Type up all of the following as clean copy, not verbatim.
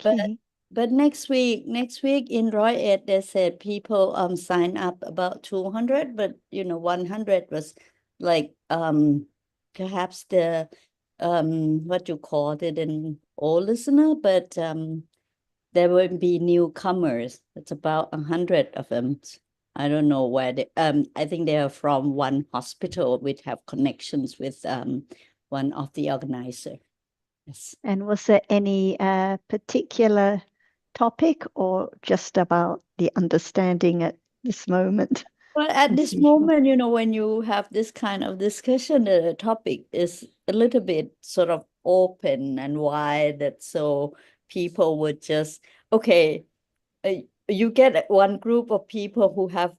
Okay. But next week in Roy Ed, they said people sign up about 200, but 100 was like perhaps the what you called it an old listener, but there will be newcomers. It's about 100 of them. I don't know where they I think they are from one hospital which have connections with one of the organizer. Yes. And was there any particular topic or just about the understanding at this moment, Well, at as this usual? moment, when you have this kind of discussion, the topic is a little bit sort of open and wide, that so people would just, okay, uh, you get one group of people who have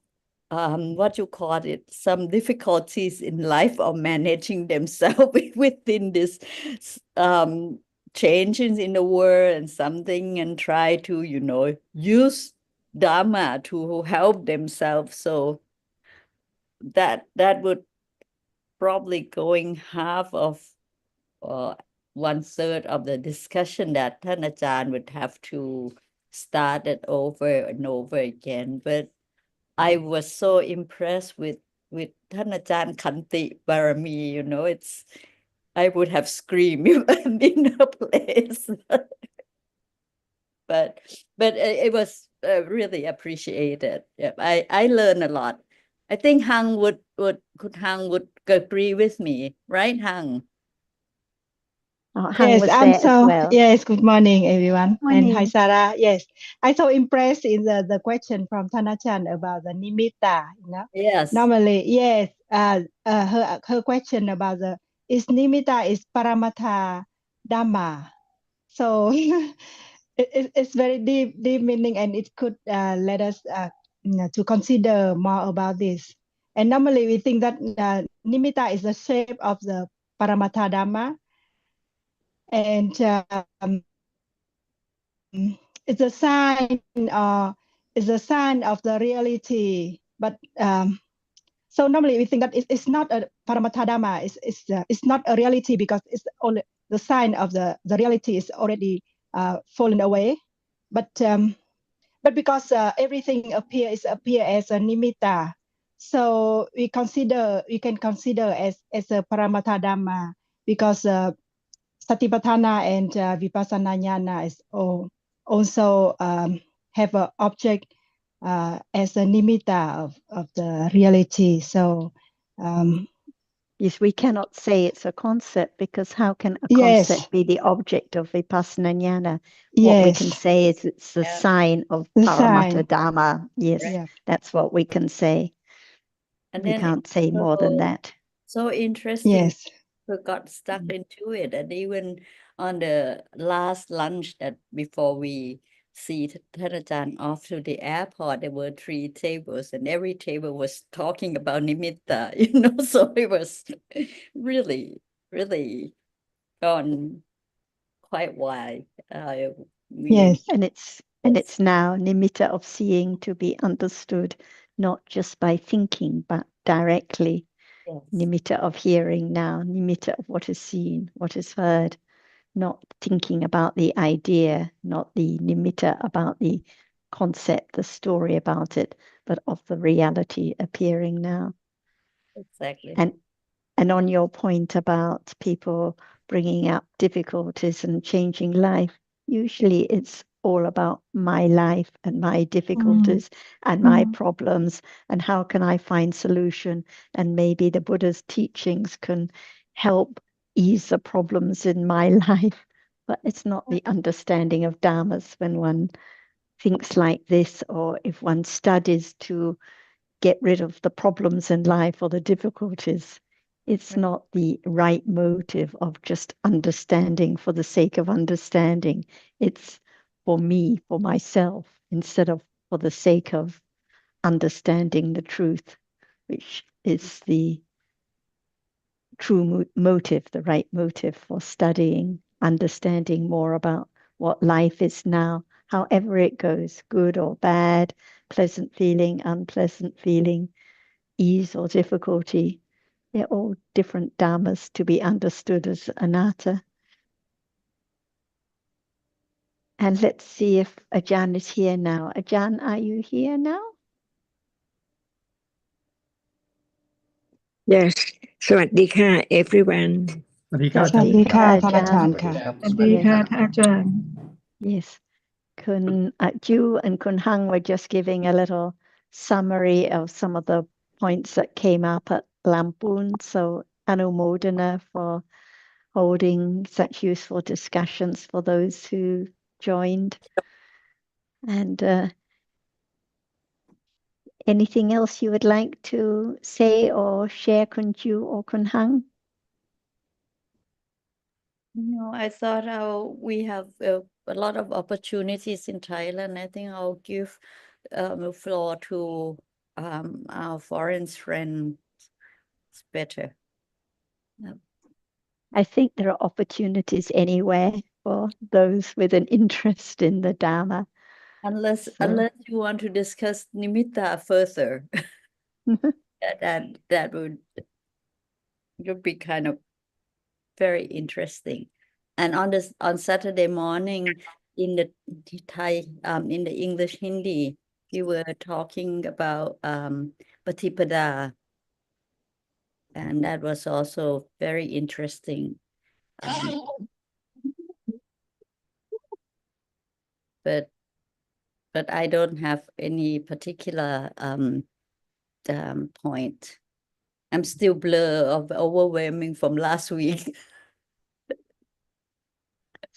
what you call it, some difficulties in life or managing themselves within this changes in the world and something, and try to, use Dharma to help themselves. So that would probably going half of uh, 1/3 of the discussion, thatท่านอาจารย์would have to start it over and over again. But I was so impressed withท่านอาจารย์ขันติบารมี it's I would have screamed if I'm in her place. but it was really appreciated. Yeah, I learned a lot. I think Hang could Hang would agree with me, right, Hang? Hang Yes, was there as well. yes, good morning, everyone. And hi, Morning. Sarah. Yes, I'm so impressed in the question from Thanachan about the nimitta, Yes. Normally, yes, her question about is nimitta is paramatha dhamma. So it's very deep meaning, and it could let us to consider more about this. And normally we think that nimitta is the shape of the paramatha dhamma, and it's a sign it's a sign of the reality. But so normally we think that it's not a paramatha dhamma, it's not a reality, because it's only the sign of the reality is already fallen away. But because everything appear as a nimitta, so we can consider as a paramatha dhamma, because Satipatthana and Vipassana Jnana is also have an object as a nimitta of the reality. So Yes, we cannot say it's a concept, because how can a yes, concept be the object of Vipassana Jnana? What we can yes, say is it's the Yeah. sign of the Paramattha sign. Dhamma. Yes, Yeah. that's what we can say. And We then can't say more than that. so interesting. Yes. We got stuck into it, and even on the last lunch that before we seeท่านอาจารย์off to the airport, there were 3 tables, and every table was talking about nimitta, so it was really, really gone quite wide. We Yes. And it's now nimitta of seeing to be understood, not just by thinking, but directly. yes. Nimitta of hearing now, nimitta of what is seen, what is heard, not thinking about the idea, not the nimitta about the concept, the story about it, but of the reality appearing now. Exactly. And on your point about people bringing up difficulties and changing life, usually it's all about my life and my difficulties and my problems, and how can I find solution, and maybe the Buddha's teachings can help ease the problems in my life. But it's not the understanding of dharmas when one thinks like this, or if one studies to get rid of the problems in life or the difficulties. It's not the right motive of just understanding for the sake of understanding. It's for me, for myself, instead of for the sake of understanding the truth, which is the true motive, the right motive for studying, understanding more about what life is now, however it goes, good or bad, pleasant feeling, unpleasant feeling, ease or difficulty. They're all different dharmas to be understood as anatta. And let's see if Ajahn is here now. Ajahn, are you here now? Yes. สวัสดีค่ะ everyone. สวัสดีค่ะท่านอาจารย์ค่ะ สวัสดีค่ะท่านอาจารย์ Yes. Kun Ju and Kun Hang were just giving a little summary of some of the points that came up at Lampoon. So Anumodana for holding such useful discussions for those who joined. And anything else you would like to say or share, Kun Ju or Kun Hang? No, I thought we have a lot of opportunities in Thailand. I think I'll give the floor to our foreign friends better. I think there are opportunities anywhere for those with an interest in the Dharma. Unless you want to discuss nimitta further, that would be kind of very interesting. And on Saturday morning in the Thai in the English Hindi, we were talking about Patipada, and that was also very interesting. But I don't have any particular point. I'm still blur of overwhelming from last week.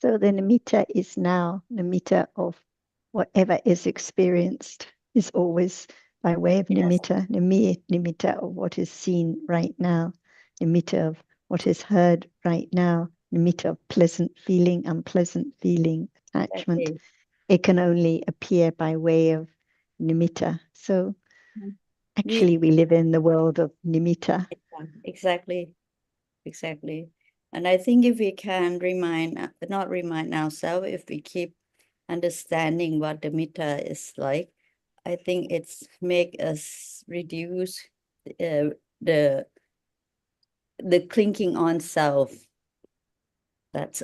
So the nimitta is now nimitta of whatever is experienced is always by way of nimitta, nimitta of what is seen right now, nimitta of what is heard right now, nimitta of pleasant feeling, unpleasant feeling, attachment. Okay. It can only appear by way of nimitta. So actually we live in the world of nimitta. Exactly. And I think if we can not remind ourselves, if we keep understanding what the nimitta is like, I think it's make us reduce the clinging on self. That's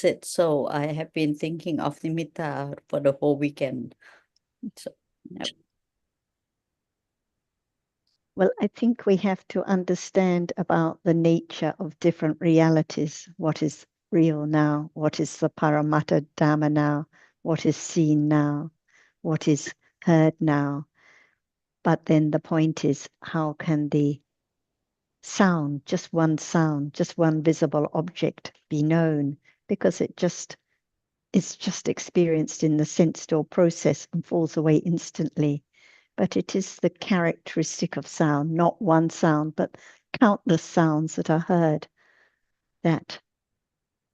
it. So I have been thinking of nimitta for the whole weekend. So, yep. Well, I think we have to understand about the nature of different realities. What is real now? What is the Paramatta Dhamma now? What is seen now? What is heard now? But then the point is, how can the sound, just one visible object be known? Because it's just experienced in the sense door process and falls away instantly. But it is the characteristic of sound, not one sound, but countless sounds that are heard, that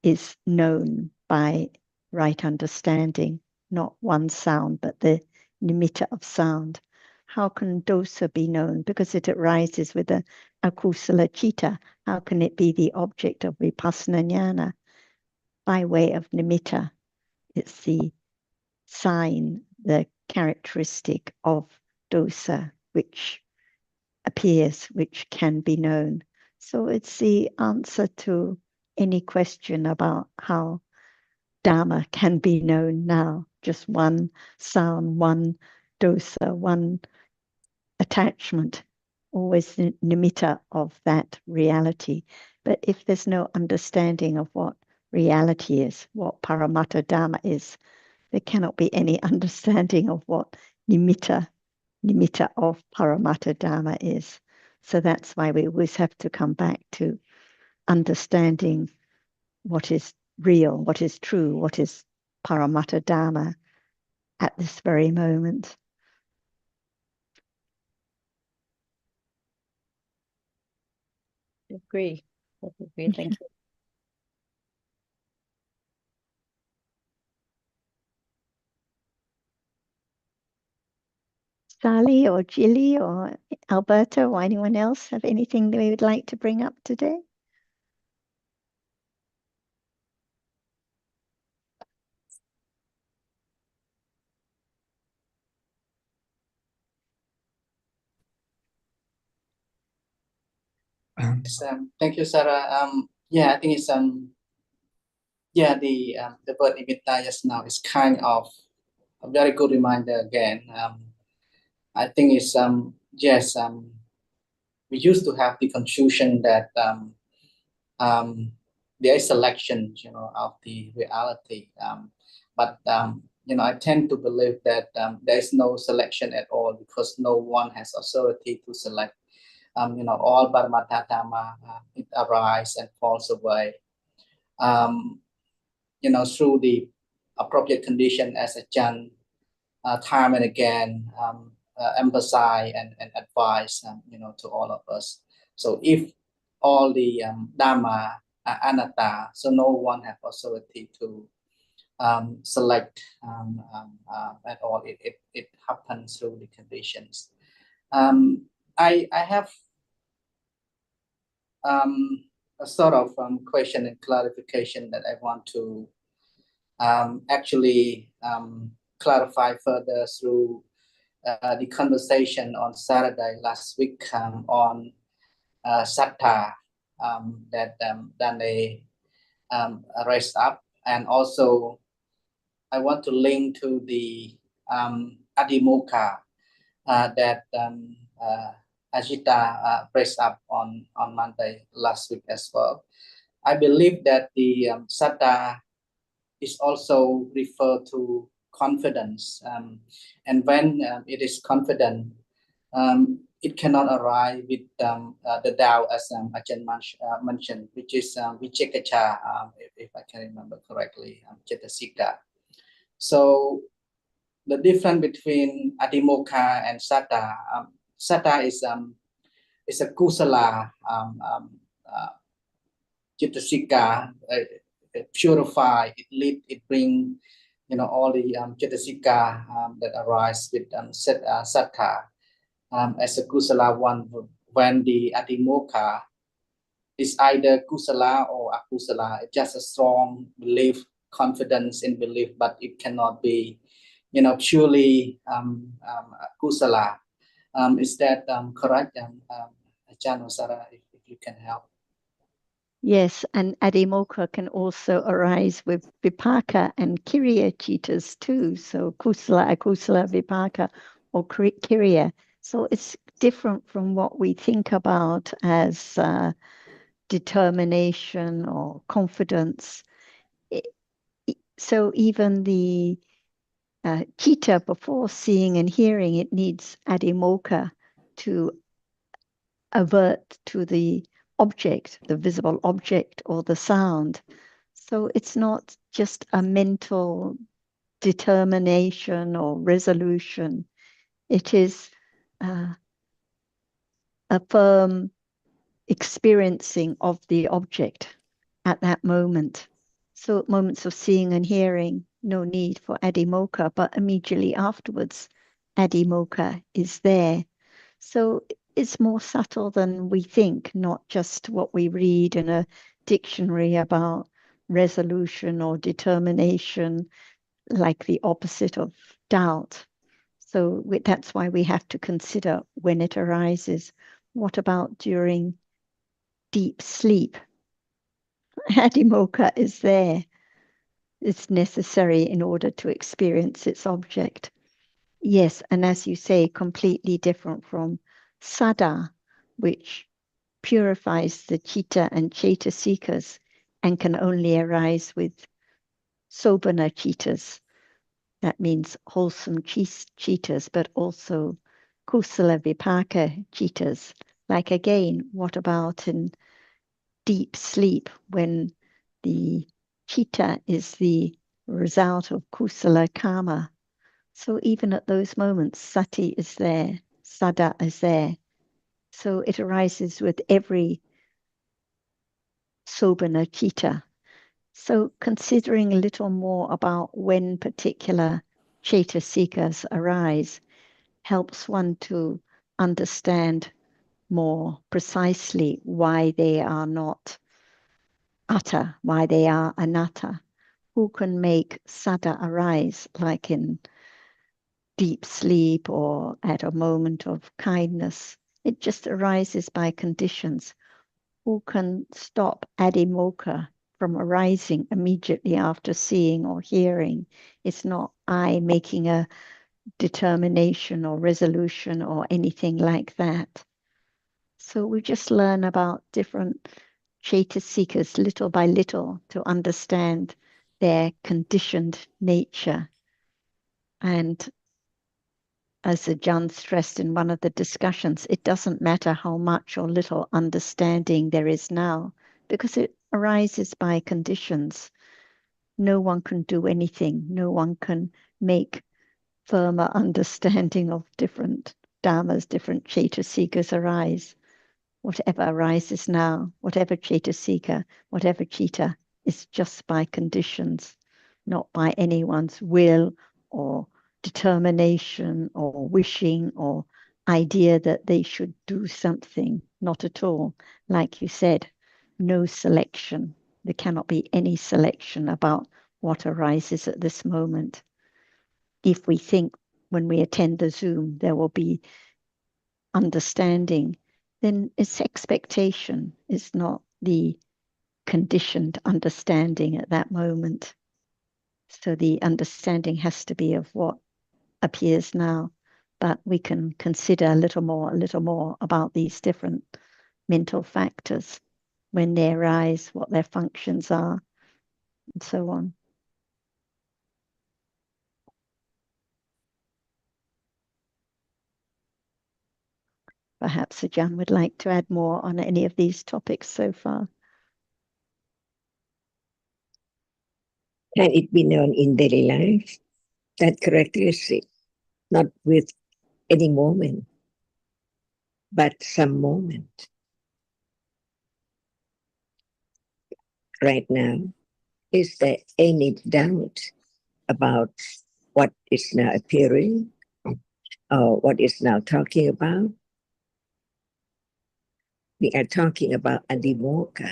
is known by right understanding, not one sound, but the nimitta of sound. How can dosa be known? Because it arises with a akusala citta. How can it be the object of vipassana jnana? By way of nimitta. It's the sign, the characteristic of dosa, which appears, which can be known. So it's the answer to any question about how Dhamma can be known now. Just one sound, one dosa, one attachment, always the nimitta of that reality. But if there's no understanding of what reality is, what Paramatta Dhamma is, there cannot be any understanding of what nimitta of Paramatta Dhamma is. So that's why we always have to come back to understanding what is real, what is true, what is Paramatta Dhamma at this very moment. Agree. Thank you. Sally or Jilly or Alberta or anyone else have anything that we would like to bring up today? Thank you, Sarah. Yeah, I think it's Yeah, the word nimitta just now is kind of a very good reminder again. I think it's yes, we used to have the confusion that there is selection, of the reality. But I tend to believe that there is no selection at all, because no one has authority to select. All Paramatha Dhamma, it arises and falls away. Through the appropriate condition, as Ajahn time and again emphasize and advise, to all of us. So if all the Dhamma are anatta, so no one has authority to select at all. It happens through the conditions. I have a sort of question and clarification that I want to actually clarify further through the conversation on Saturday last week on Sattha that Dane raised up. And also I want to link to the Adhimokkha that Ajita raised up on Monday last week as well. I believe that the Sattha is also referred to confidence. And when it is confident, it cannot arise with the doubt, as Ajahn mentioned, which is Vichekacha, if I can remember correctly, Cetasika. So the difference between Adhimokkha and Sattha, Sattha is a kusala Cetasika, purify, it lead, it bring, all the Cetasika that arise with Sattha as a kusala one. When the Adhimokkha is either kusala or akusala, it's just a strong belief, confidence in belief, but it cannot be, purely kusala. Is that correct? Ajahn or Sarah, if you can help. Yes, and Adhimokkha can also arise with vipaka and kiriya citas too. So kusala, akusala, vipaka, or kiriya. So it's different from what we think about as determination or confidence. So even the citta, before seeing and hearing, it needs Adhimokkha to avert to the object, the visible object or the sound. So it's not just a mental determination or resolution. It is a firm experiencing of the object at that moment. So at moments of seeing and hearing, no need for Adhimokkha, but immediately afterwards, Adhimokkha is there. So it's more subtle than we think, not just what we read in a dictionary about resolution or determination, like the opposite of doubt. So that's why we have to consider when it arises. What about during deep sleep? Adhimokkha is there. It's necessary in order to experience its object. Yes, and as you say, completely different from Saddha, which purifies the citta and cetasikas and can only arise with sobhana cittas. That means wholesome cittas, but also kusala vipaka cittas. Like again, what about in deep sleep when the citta is the result of kusala karma? So even at those moments, sati is there, saddha is there. So it arises with every sobhana citta. So considering a little more about when particular cetasikas arise helps one to understand more precisely why they are not atta, why they are anatta. Who can make saddha arise, like in deep sleep or at a moment of kindness? It just arises by conditions. Who can stop adhimokkha from arising immediately after seeing or hearing. It's not I making a determination or resolution or anything like that. So we just learn about different Chaitasikas little by little to understand their conditioned nature. And as Ajahn stressed in one of the discussions, it doesn't matter how much or little understanding there is now, because it arises by conditions. No one can do anything. No one can make firmer understanding of different dhammas, different Chaitasikas arise. Whatever arises now, whatever Chaitasika, whatever Chitta, is just by conditions, not by anyone's will or determination or wishing or idea that they should do something. Not at all. Like you said, no selection. There cannot be any selection about what arises at this moment. If we think when we attend the Zoom, there will be understanding, then it's expectation. It's not the conditioned understanding at that moment. So the understanding has to be of what appears now, but we can consider a little more about these different mental factors when they arise, what their functions are, and so on. Perhaps Ajahn would like to add more on any of these topics so far. Can it be known in daily life? That characteristic, not with any moment, but some moment. Right now, is there any doubt about what is now appearing or what is now talking about? We are talking about adimokkha.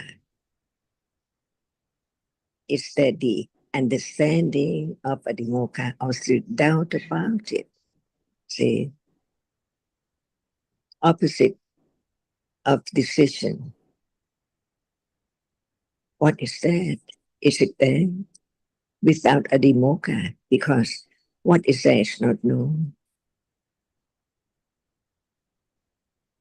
Is there the understanding of adimokkha or still doubt about it? See, opposite of decision. What is that? Is it there? Without adimokkha, because what is there is not known.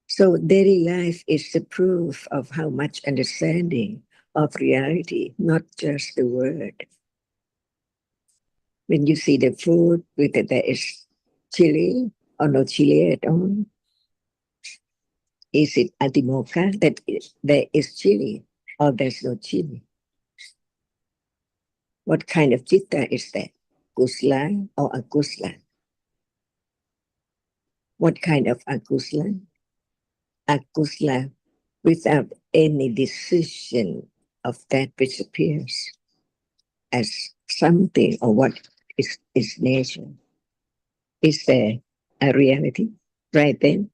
So daily life is the proof of how much understanding of reality, not just the word. When you see the food, whether there is chili or no chili at all, is it adimokkha that there is chili or there's no chili? What kind of citta is that? Kusala or akusala? What kind of akusala? Akusala without any decision of that which appears as something or what is nature. Is there a reality right then?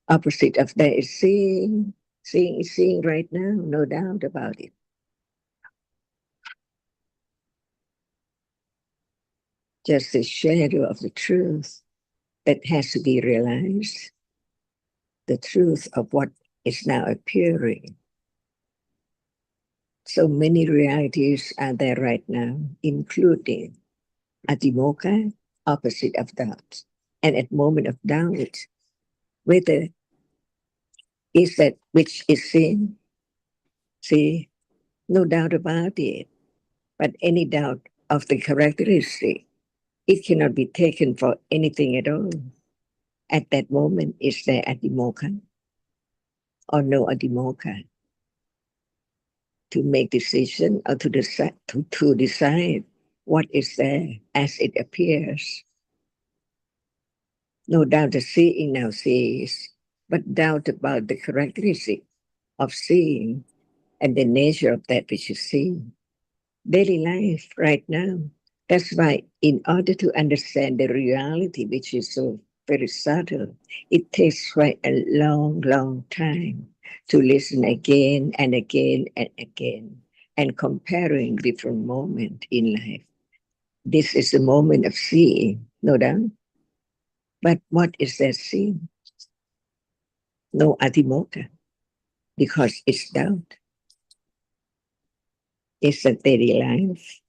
Opposite of that is seeing. Seeing is seeing right now, no doubt about it. Just the shadow of the truth that has to be realized, the truth of what is now appearing. So many realities are there right now, including adimokkha, opposite of doubt. And at moment of doubt, whether is that which is seen, see, no doubt about it. But any doubt of the characteristic, it cannot be taken for anything at all. At that moment, is there adimokkha or no adimokkha? To make decision or to decide what is there as it appears. No doubt the seeing now sees, but doubt about the characteristic of seeing and the nature of that which is seen. Daily life right now. That's why in order to understand the reality, which is so very subtle, it takes quite a long time to listen again and again and again and comparing different moments in life. This is a moment of seeing, no doubt. But what is that seeing? No adimokkha, because it's doubt. is a daily life.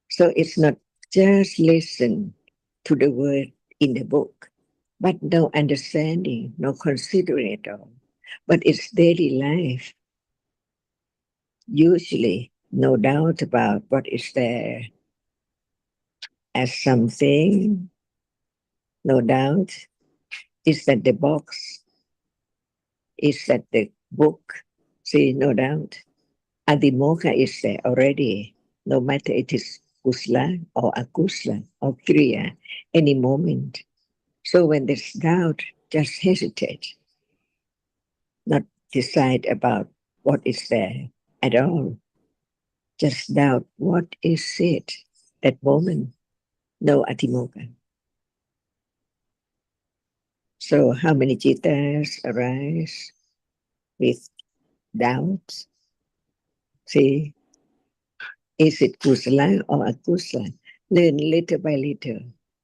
So it's not just listen to the word in the book, but no understanding, no considering at all. But it's daily life. Usually, no doubt about what is there as something, no doubt. Is that the box? Is that the book? See, no doubt. And the mocha is there already, no matter it is kusla or akusla or kriya, any moment. So when there's doubt, just hesitate, not decide about what is there at all. Just doubt what is it that moment. No atimokkha. So how many citas arise with doubts? See, is it kusala or akusala? Learn little by little.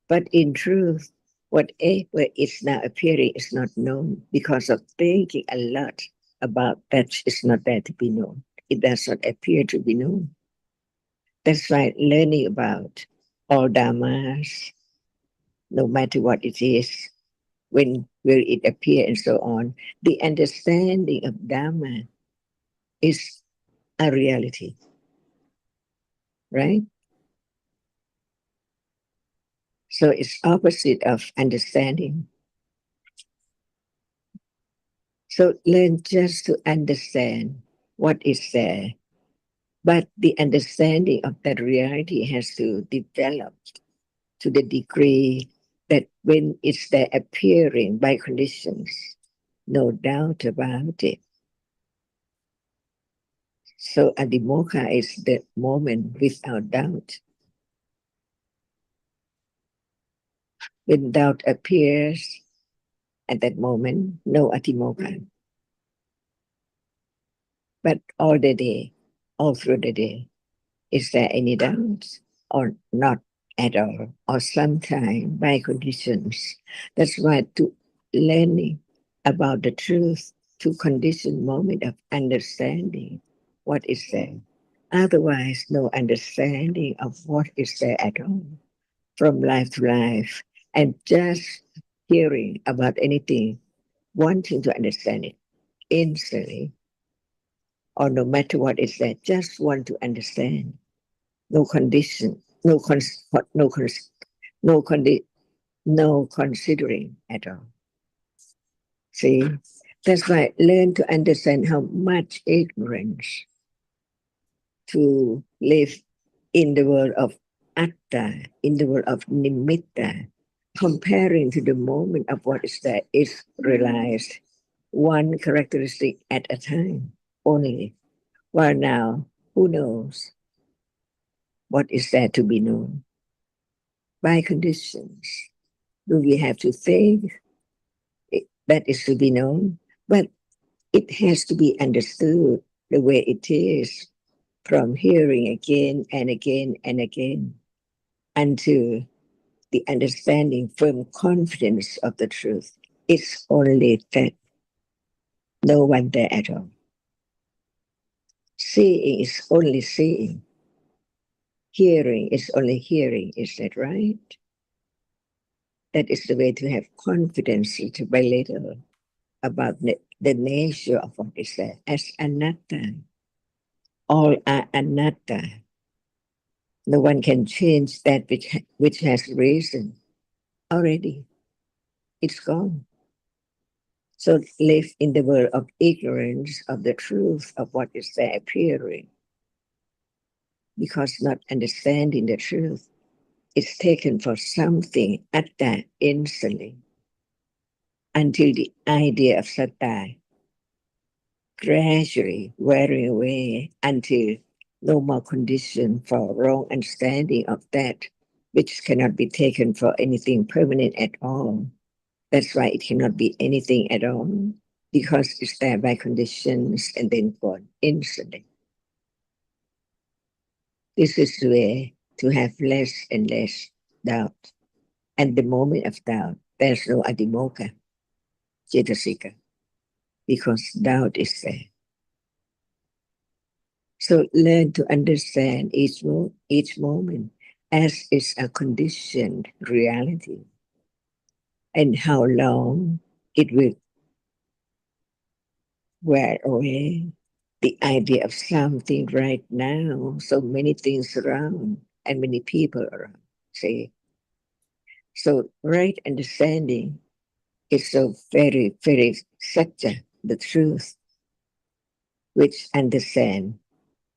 But in truth, whatever is now appearing is not known because of thinking a lot about that is not there to be known. It does not appear to be known. That's why learning about all dhammas, no matter what it is, when will it appear and so on, the understanding of Dhamma is a reality, right? So it's opposite of understanding. So learn just to understand what is there. But the understanding of that reality has to develop to the degree that when it's there appearing by conditions, no doubt about it. So adimokkha is the moment without doubt. When doubt appears at that moment, no atimokkha. But all the day, all through the day, is there any doubt or not at all? Or sometime by conditions. That's why to learning about the truth to condition moment of understanding what is there. Otherwise, no understanding of what is there at all from life to life. And just hearing about anything, wanting to understand it instantly, or no matter what is there, just want to understand. No condition, no considering at all. See, that's why learn to understand how much ignorance to live in the world of atta, in the world of nimitta, comparing to the moment of what is there is realized one characteristic at a time only. While now, who knows what is there to be known? By conditions. Do we have to think that is to be known? But it has to be understood the way it is from hearing again and again and again until the understanding, firm confidence of the truth. It's only that. No one there at all. Seeing is only seeing. Hearing is only hearing. Is that right? That is the way to have confidence little by little about the nature of what is there as anatta. All are anatta. No one can change that which has risen already. It's gone. So live in the world of ignorance of the truth of what is there appearing. Because not understanding the truth is taken for something at that instantly until the idea of satta gradually wearing away until no more condition for wrong understanding of that which cannot be taken for anything permanent at all. That's why it cannot be anything at all, because it's there by conditions and then gone instantly. This is the way to have less and less doubt. And the moment of doubt, there's no adimokkha, cetasika, because doubt is there. So learn to understand each moment as is a conditioned reality, and how long it will wear away the idea of something right now. So many things around and many people around. See, so right understanding is so very, very satya, the truth, which understand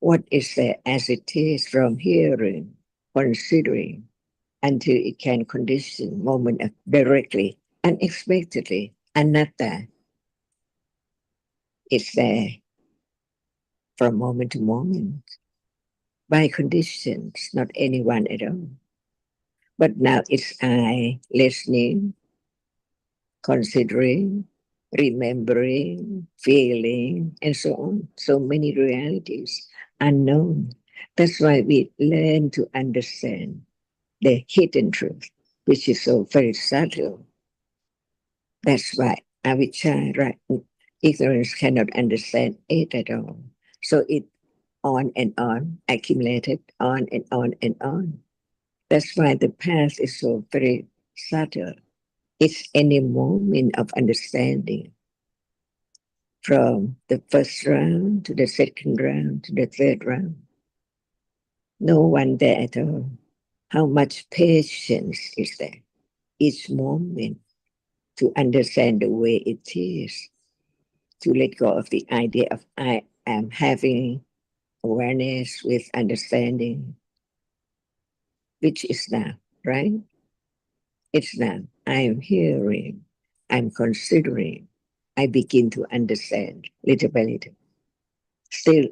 what is there as it is from hearing, considering, until it can condition moment of directly, unexpectedly, anatta is there from moment to moment by conditions, not anyone at all. But now it's I listening, considering, remembering, feeling, and so on. So many realities unknown. That's why we learn to understand the hidden truth, which is so very subtle. That's why avijja, right? Ignorance cannot understand it at all. So it on and on, accumulated on and on and on. That's why the path is so very subtle. It's any moment of understanding from the first round to the second round to the third round. No one there at all. How much patience is there? Each moment to understand the way it is, to let go of the idea of I am having awareness with understanding, which is now, right? It's now. I am hearing, I'm considering, I begin to understand little by little. Still,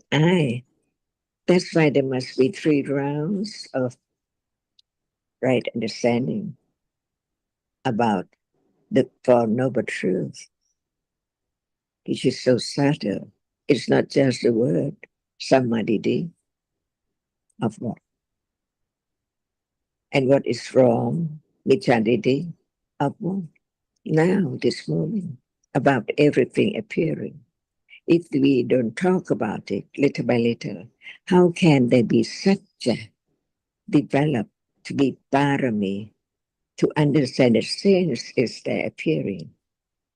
that's why there must be 3 rounds of right understanding about the Four Noble Truth, which is so subtle. It's not just the word, samadhi of what. And what is from Michadidi of what? Now, this moment, about everything appearing. If we don't talk about it little by little, how can there be such a develop to be parami, to understand that sense is there appearing?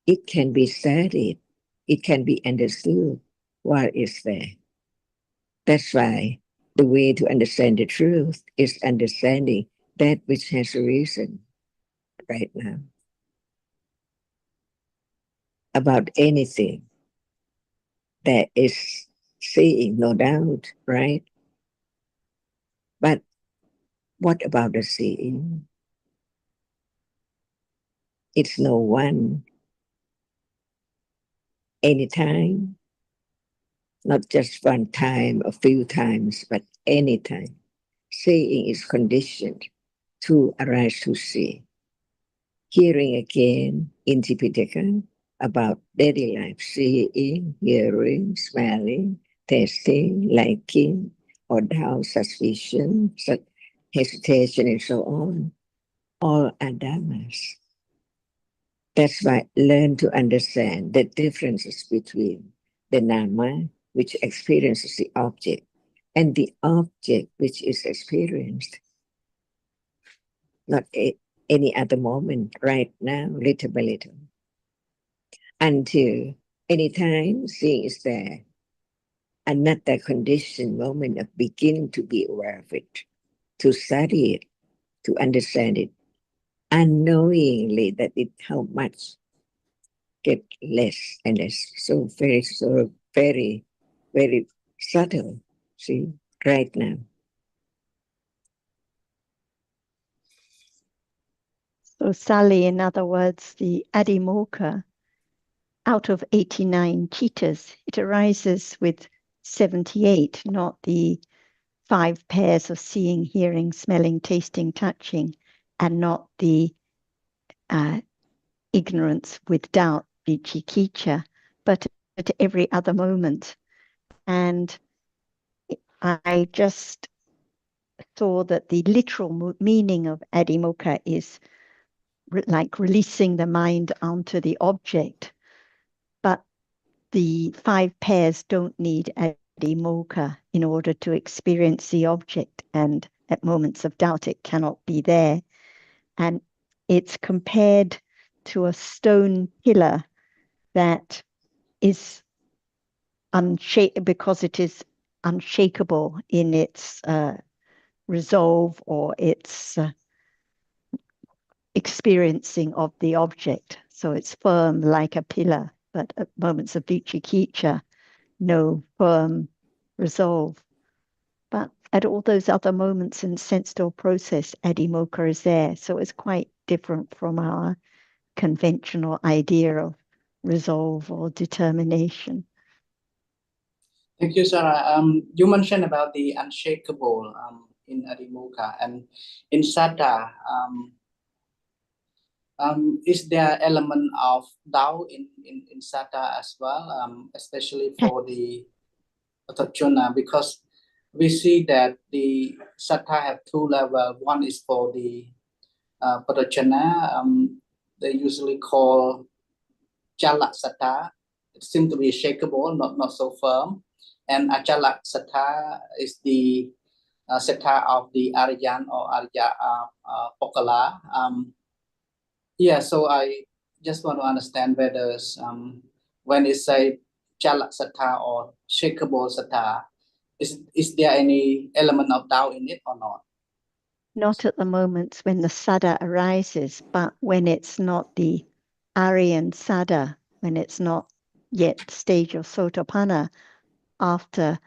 It can be studied, it can be understood while it's there. That's why the way to understand the truth is understanding that which has a reason right now about anything that is seeing, no doubt, right? But what about the seeing? It's no one, anytime, not just one time, a few times, but anytime. Seeing is conditioned to arise to see. Hearing again in Tipitaka about daily life, seeing, hearing, smelling, tasting, liking, or doubt, suspicion, hesitation, and so on. All are dhammas. That's why learn to understand the differences between the nama, which experiences the object, and the object which is experienced, not any other moment, right now, little by little. Until any time seeing is there, another conditioned moment of beginning to be aware of it, to study it, to understand it, unknowingly that it how much get less and less. So very, very subtle, see, right now. So Sally, in other words, the adimoka, out of 89 cheetahs, it arises with 78, not the 5 pairs of seeing, hearing, smelling, tasting, touching, and not the ignorance with doubt, vichikicha, but at every other moment. And I just saw that the literal meaning of adimoka is like releasing the mind onto the object, but the 5 pairs don't need adhimoukha in order to experience the object, and at moments of doubt it cannot be there. And it's compared to a stone pillar that is unshakable because it is unshakable in its resolve or its experiencing of the object. So it's firm like a pillar, but at moments of vicikiccha, no firm resolve. But at all those other moments in sense-door process, adhimoukha is there. So it's quite different from our conventional idea of resolve or determination. Thank you, Sarah. You mentioned about the unshakable in adhimoukha and in saddha. Is there element of doubt in saddha as well, especially for the Patajuna? Because we see that the saddha have two levels. One is for the Patajuna. They usually call chala saddha. It seems to be shakable, not so firm. And achala saddha is the saddha of the Aryan or Arya Pokala. Yeah, so I just want to understand whether when it's say chala saddha or shakable saddha, is there any element of doubt in it or not? Not at the moments when the saddha arises, but when it's not the Aryan saddha, when it's not yet stage of sotapanna, after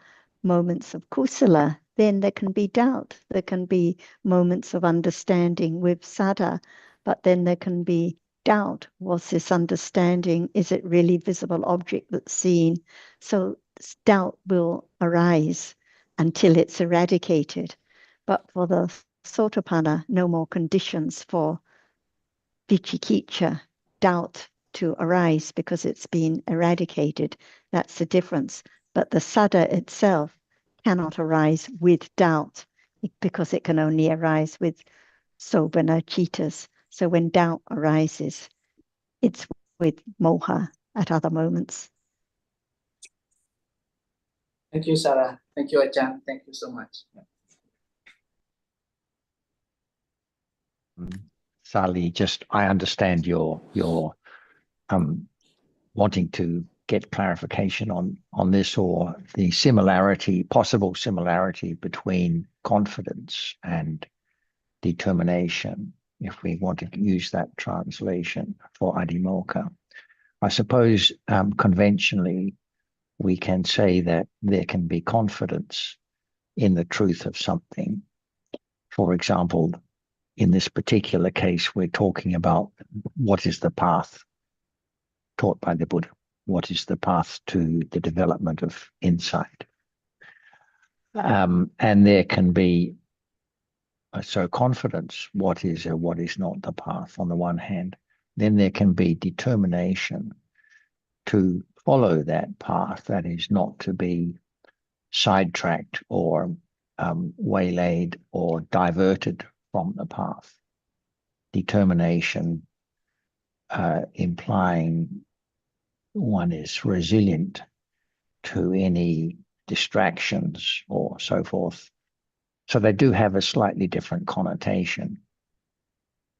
moments of kusala, then there can be doubt. There can be moments of understanding with saddha, but then there can be doubt. Was this understanding, is it really visible object that's seen? So doubt will arise until it's eradicated. But for the sotapanna, no more conditions for vicikiccha, doubt, to arise because it's been eradicated. That's the difference. But the saddha itself cannot arise with doubt because it can only arise with sobhana citas. So when doubt arises, it's with moha at other moments. Thank you, Sarah. Thank you, Ajahn. Thank you so much. Sali, I understand your wanting to get clarification on this, or the possible similarity between confidence and determination, if we want to use that translation for adhimoukha. I suppose conventionally we can say that there can be confidence in the truth of something. For example, in this particular case, we're talking about what is the path taught by the Buddha? What is the path to the development of insight? And there can be confidence, what is or what is not the path on the one hand. Then there can be determination to follow that path, that is not to be sidetracked or waylaid or diverted from the path. Determination implying one is resilient to any distractions or so forth. So they do have a slightly different connotation.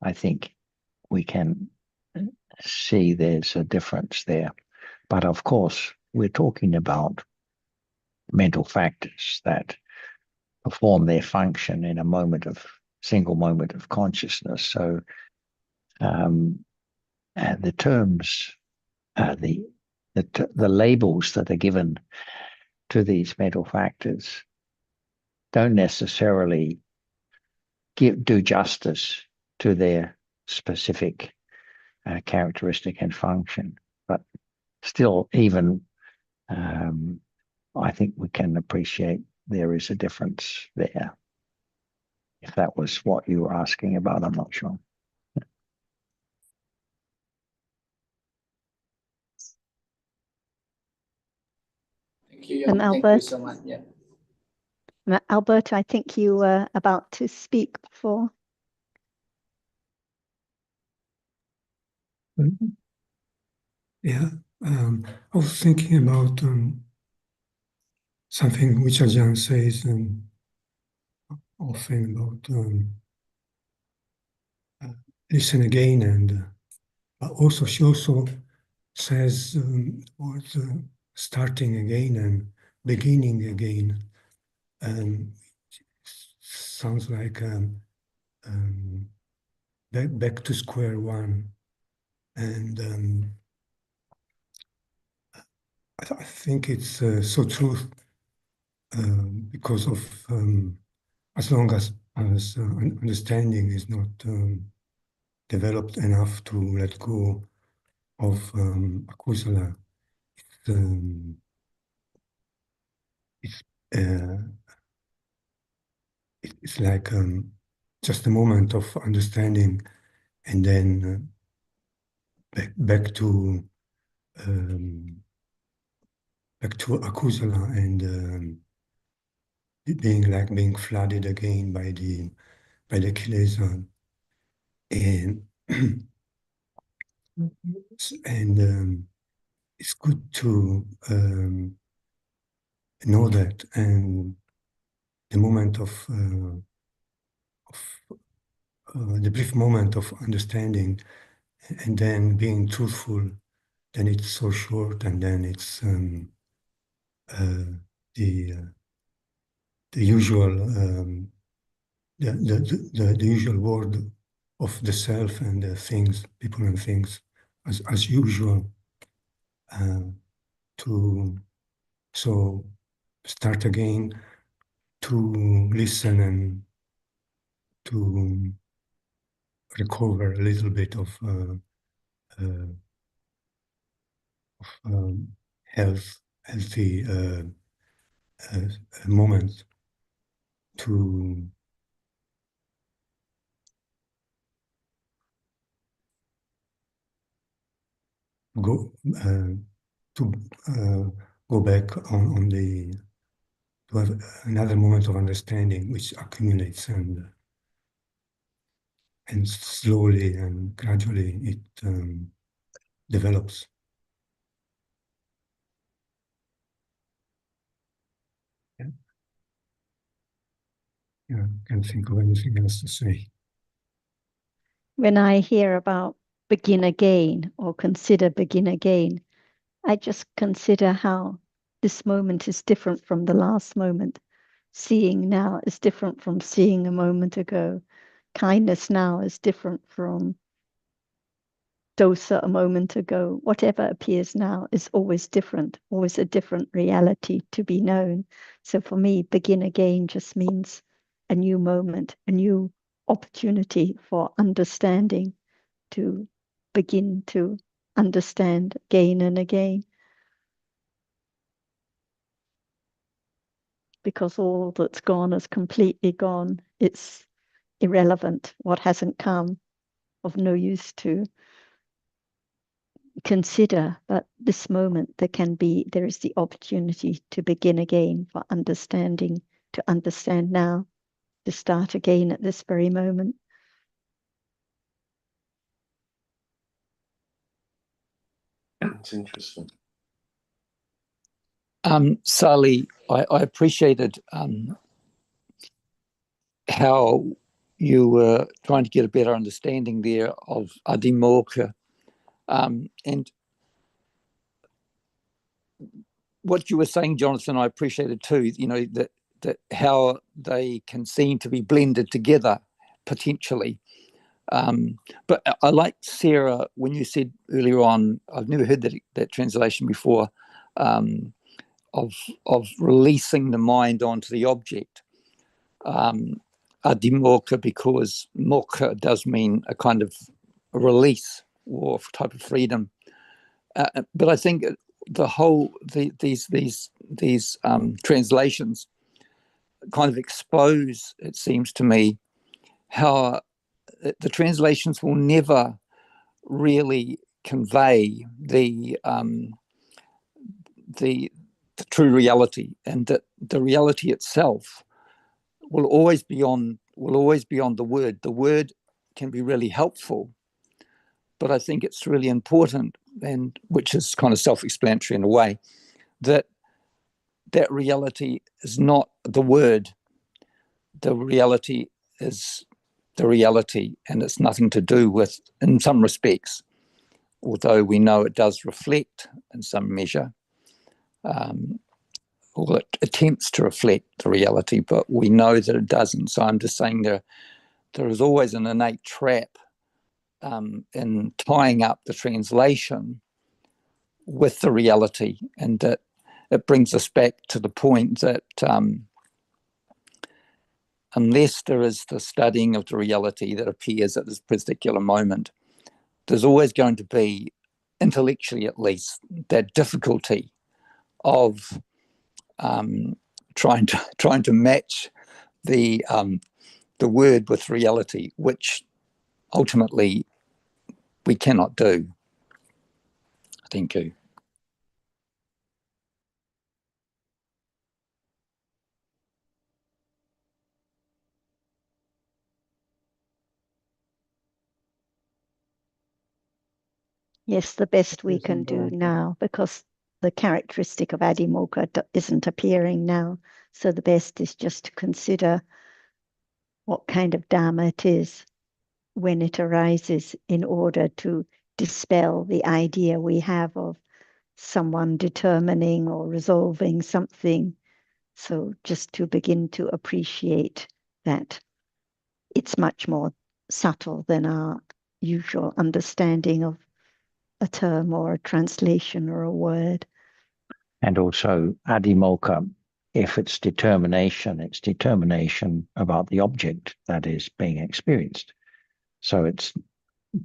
I think we can see there's a difference there. But of course, we're talking about mental factors that perform their function in a single moment of consciousness. So and the terms, the labels that are given to these mental factors don't necessarily do justice to their specific characteristic and function. But still, even I think we can appreciate there is a difference there. If that was what you were asking about, I'm not sure. Thank you. And Thank you so much. Yeah. Albert, I think you were about to speak before. Yeah, I was thinking about something which Ajahn says often about listen again, and but also she also says about starting again and beginning again. Sounds like back to square one, and I think it's so true because of as long as understanding is not developed enough to let go of akusala, um, it's, uh, it's like just a moment of understanding, and then back to akusala, and being flooded again by the kilesa, and and it's good to know that, and the moment of the brief moment of understanding, and then being truthful, then it's so short, and then it's the usual the usual word of the self and the things, people and things, as usual. To so start again to listen and to recover a little bit of healthy moments to go to go back on the to have another moment of understanding which accumulates, and slowly and gradually it develops. Yeah, can't think of anything else to say. When I hear about begin again or consider begin again, I just consider how this moment is different from the last moment. Seeing now is different from seeing a moment ago. Kindness now is different from dosa a moment ago. Whatever appears now is always different, always a different reality to be known. So for me, begin again just means a new moment, a new opportunity for understanding, to begin to understand again and again. Because all that's gone is completely gone. It's irrelevant. What hasn't come, of no use to consider. But this moment, there is the opportunity to begin again, for understanding, to understand now, to start again at this very moment. It's interesting. Sally, I appreciated how you were trying to get a better understanding there of adimoka, and what you were saying, Jonathan, I appreciated too. You know, that how they can seem to be blended together potentially. But I like, Sarah, when you said earlier on, I've never heard that translation before, of releasing the mind onto the object. Adimoka, because moka does mean a kind of a release or type of freedom. But I think these translations kind of expose, it seems to me, how the translations will never really convey the true reality, and that the reality itself will always be on the word. The word can be really helpful, but I think it's really important, and which is kind of self-explanatory in a way, that that reality is not the word. The reality is the reality, and it's nothing to do with, in some respects, although we know it does reflect in some measure, or it attempts to reflect the reality, but we know that it doesn't. So I'm just saying there is always an innate trap in tying up the translation with the reality, and that it brings us back to the point that unless there is the studying of the reality that appears at this particular moment, there's always going to be, intellectually at least, that difficulty of trying to match the word with reality, which ultimately we cannot do. Thank you. Yes, the best we can do now, because the characteristic of adhimokkha isn't appearing now. So the best is just to consider what kind of Dhamma it is when it arises, in order to dispel the idea we have of someone determining or resolving something. So just to begin to appreciate that it's much more subtle than our usual understanding of a term or a translation or a word. And also adhimokkha, if it's determination about the object that is being experienced. So it's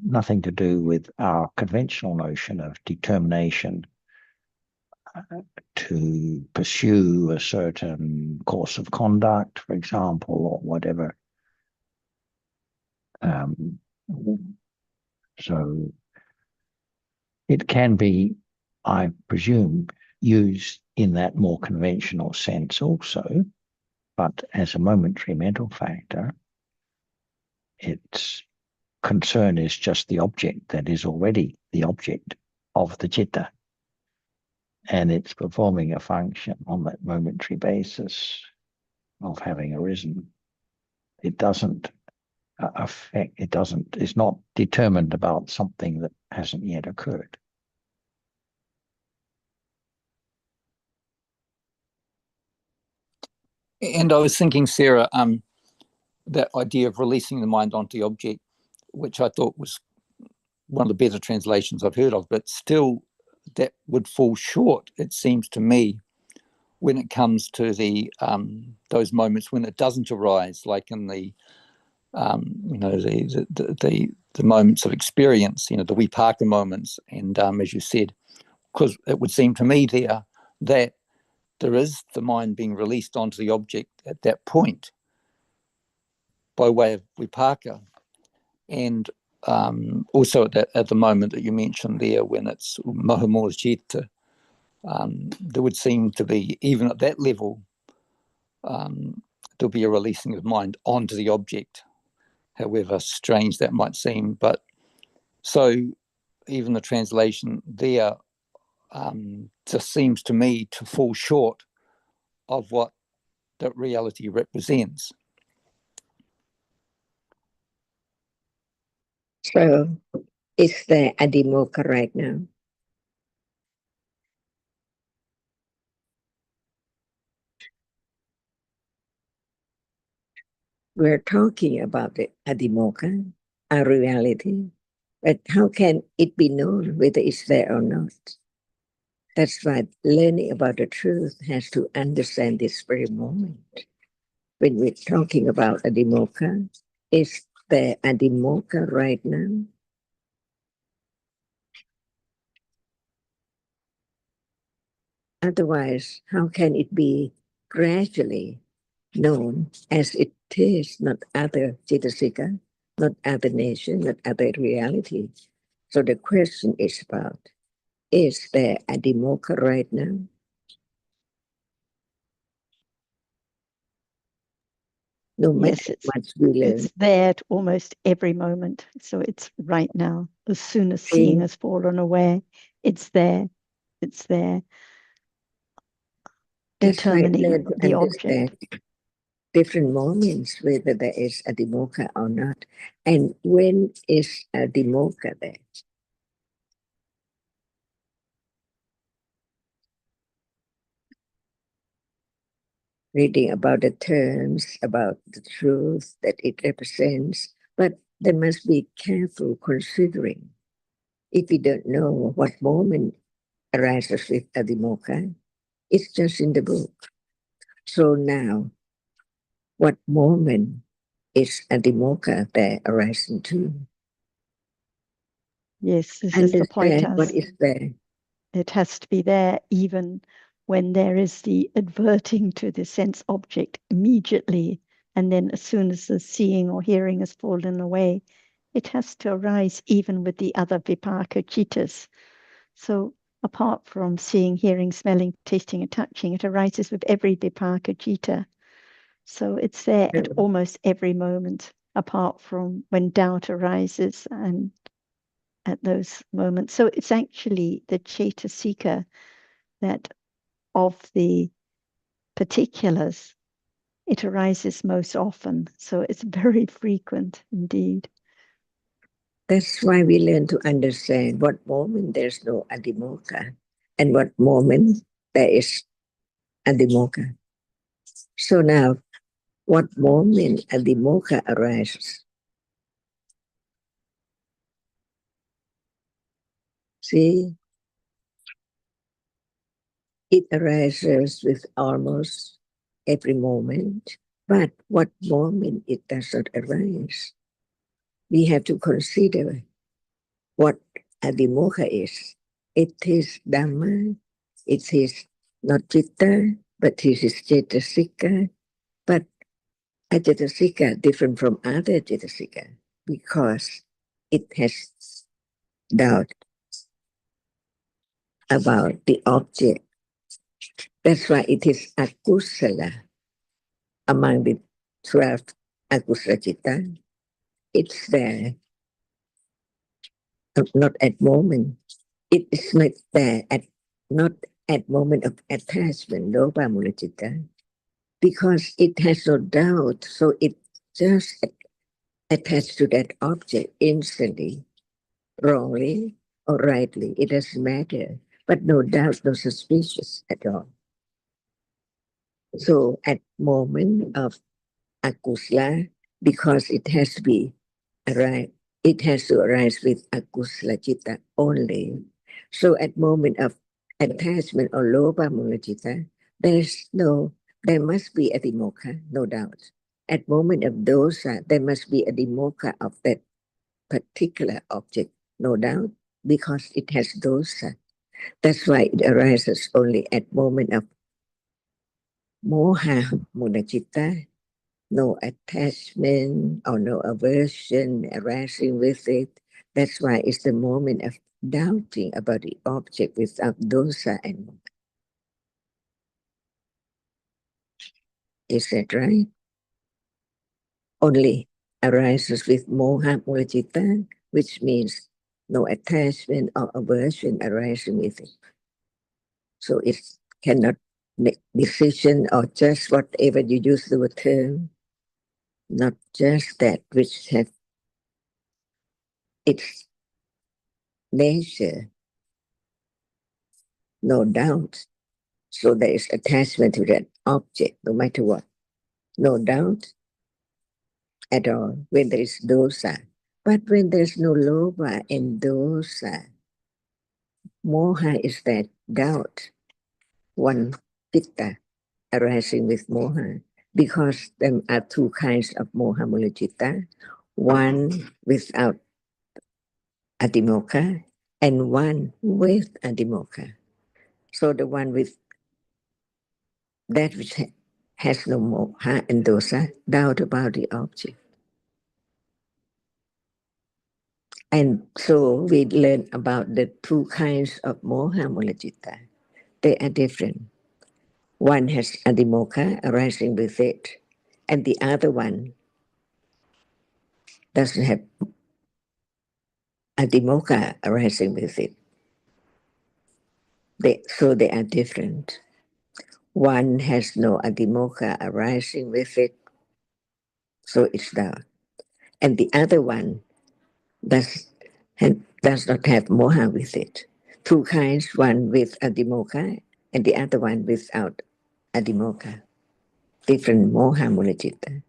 nothing to do with our conventional notion of determination to pursue a certain course of conduct, for example, or whatever. So it can be, I presume, used in that more conventional sense also, but as a momentary mental factor, its concern is just the object that is already the object of the citta, and it's performing a function on that momentary basis of having arisen. It doesn't it's not determined about something that hasn't yet occurred. And I was thinking, Sarah, that idea of releasing the mind onto the object, which I thought was one of the better translations I've heard of, but still that would fall short, it seems to me, when it comes to the those moments when it doesn't arise, like in the the moments of experience, the vipaka moments, and as you said, because it would seem to me there that there is the mind being released onto the object at that point by way of vipaka, and also at the moment that you mentioned there, when it's mohamorajita, there would seem to be, even at that level, there'll be a releasing of mind onto the object, however strange that might seem. But so even the translation there just seems to me to fall short of what that reality represents. So is there adhimokkha right now? We're talking about the adhimokkha, a reality, but how can it be known whether it's there or not? That's why learning about the truth has to understand this very moment. When we're talking about adhimokkha, is there adhimokkha right now? Otherwise, how can it be gradually known as it is, not other Citasika, not other nation, not other reality? So the question is about, is there adhimokkha right now? No matter what we learn. It's there at almost every moment. So it's right now. As soon as seeing has fallen away, it's there. It's there. That's why I determining learned to the understand object. different moments, whether there is a adhimokkha or not. And when is a adhimokkha there? Reading about the terms, about the truth that it represents, but they must be careful considering. If we don't know what moment arises with adhimokkha, it's just in the book. So now, what moment is adhimokkha there arising to? Yes, this is the point. Understand what is there. It has to be there even when there is the adverting to the sense object immediately. And then as soon as the seeing or hearing has fallen away, it has to arise even with the other vipaka cittas. So apart from seeing, hearing, smelling, tasting, and touching, it arises with every vipaka citta. So it's there at almost every moment, apart from when doubt arises and at those moments. So it's actually the cetasika that of the particulars, it arises most often. So it's very frequent indeed. That's why we learn to understand what moment there's no adhimokkha and what moment there is adhimokkha. So now, what moment adhimokkha arises? See, it arises with almost every moment, but what moment it does not arise? We have to consider what adhimokkha is. It is Dhamma, it is not Chitta, but it is Cetasika. But a Cetasika different from other Cetasika because it has doubt about the object. That's why it is akusala among the 12 akusala citta. It's there, not at moment. It is not there not at moment of attachment, loba mula citta, because it has no doubt, so it just attached to that object instantly, wrongly or rightly, it doesn't matter, but no doubt, no suspicious at all. So at moment of akusla, because it has to be arise, it has to arise with akusla citta only. So at moment of attachment or loba mula citta, there must be a adhimokkha, no doubt. At moment of dosa, there must be a adhimokkha of that particular object, no doubt, because it has dosa. That's why it arises only at moment of moha mula citta, no attachment or no aversion arising with it. That's why it's the moment of doubting about the object without dosa and moha. Is that right? Only arises with moha mula citta, which means no attachment or aversion arising with it. So it cannot make decision or just whatever you use the term, not just that which have its nature, no doubt. So there is attachment to that object, no matter what. No doubt at all when there is dosa. But when there's no loba and dosa, moha is that doubt, one pitta arising with moha, because there are two kinds of moha mula citta, one without adhimokkha and one with adhimokkha. So the one with that which has no moha and dosa, doubt about the object. And so we learn about the two kinds of moha mula citta. They are different. One has adhimokkha arising with it, and the other one doesn't have adhimokkha arising with it. So they are different. One has no adimokkha arising with it, so it's doubt. And the other one does not have moha with it. Two kinds, one with adimokkha and the other one without adimokkha. Different moha mulacitta.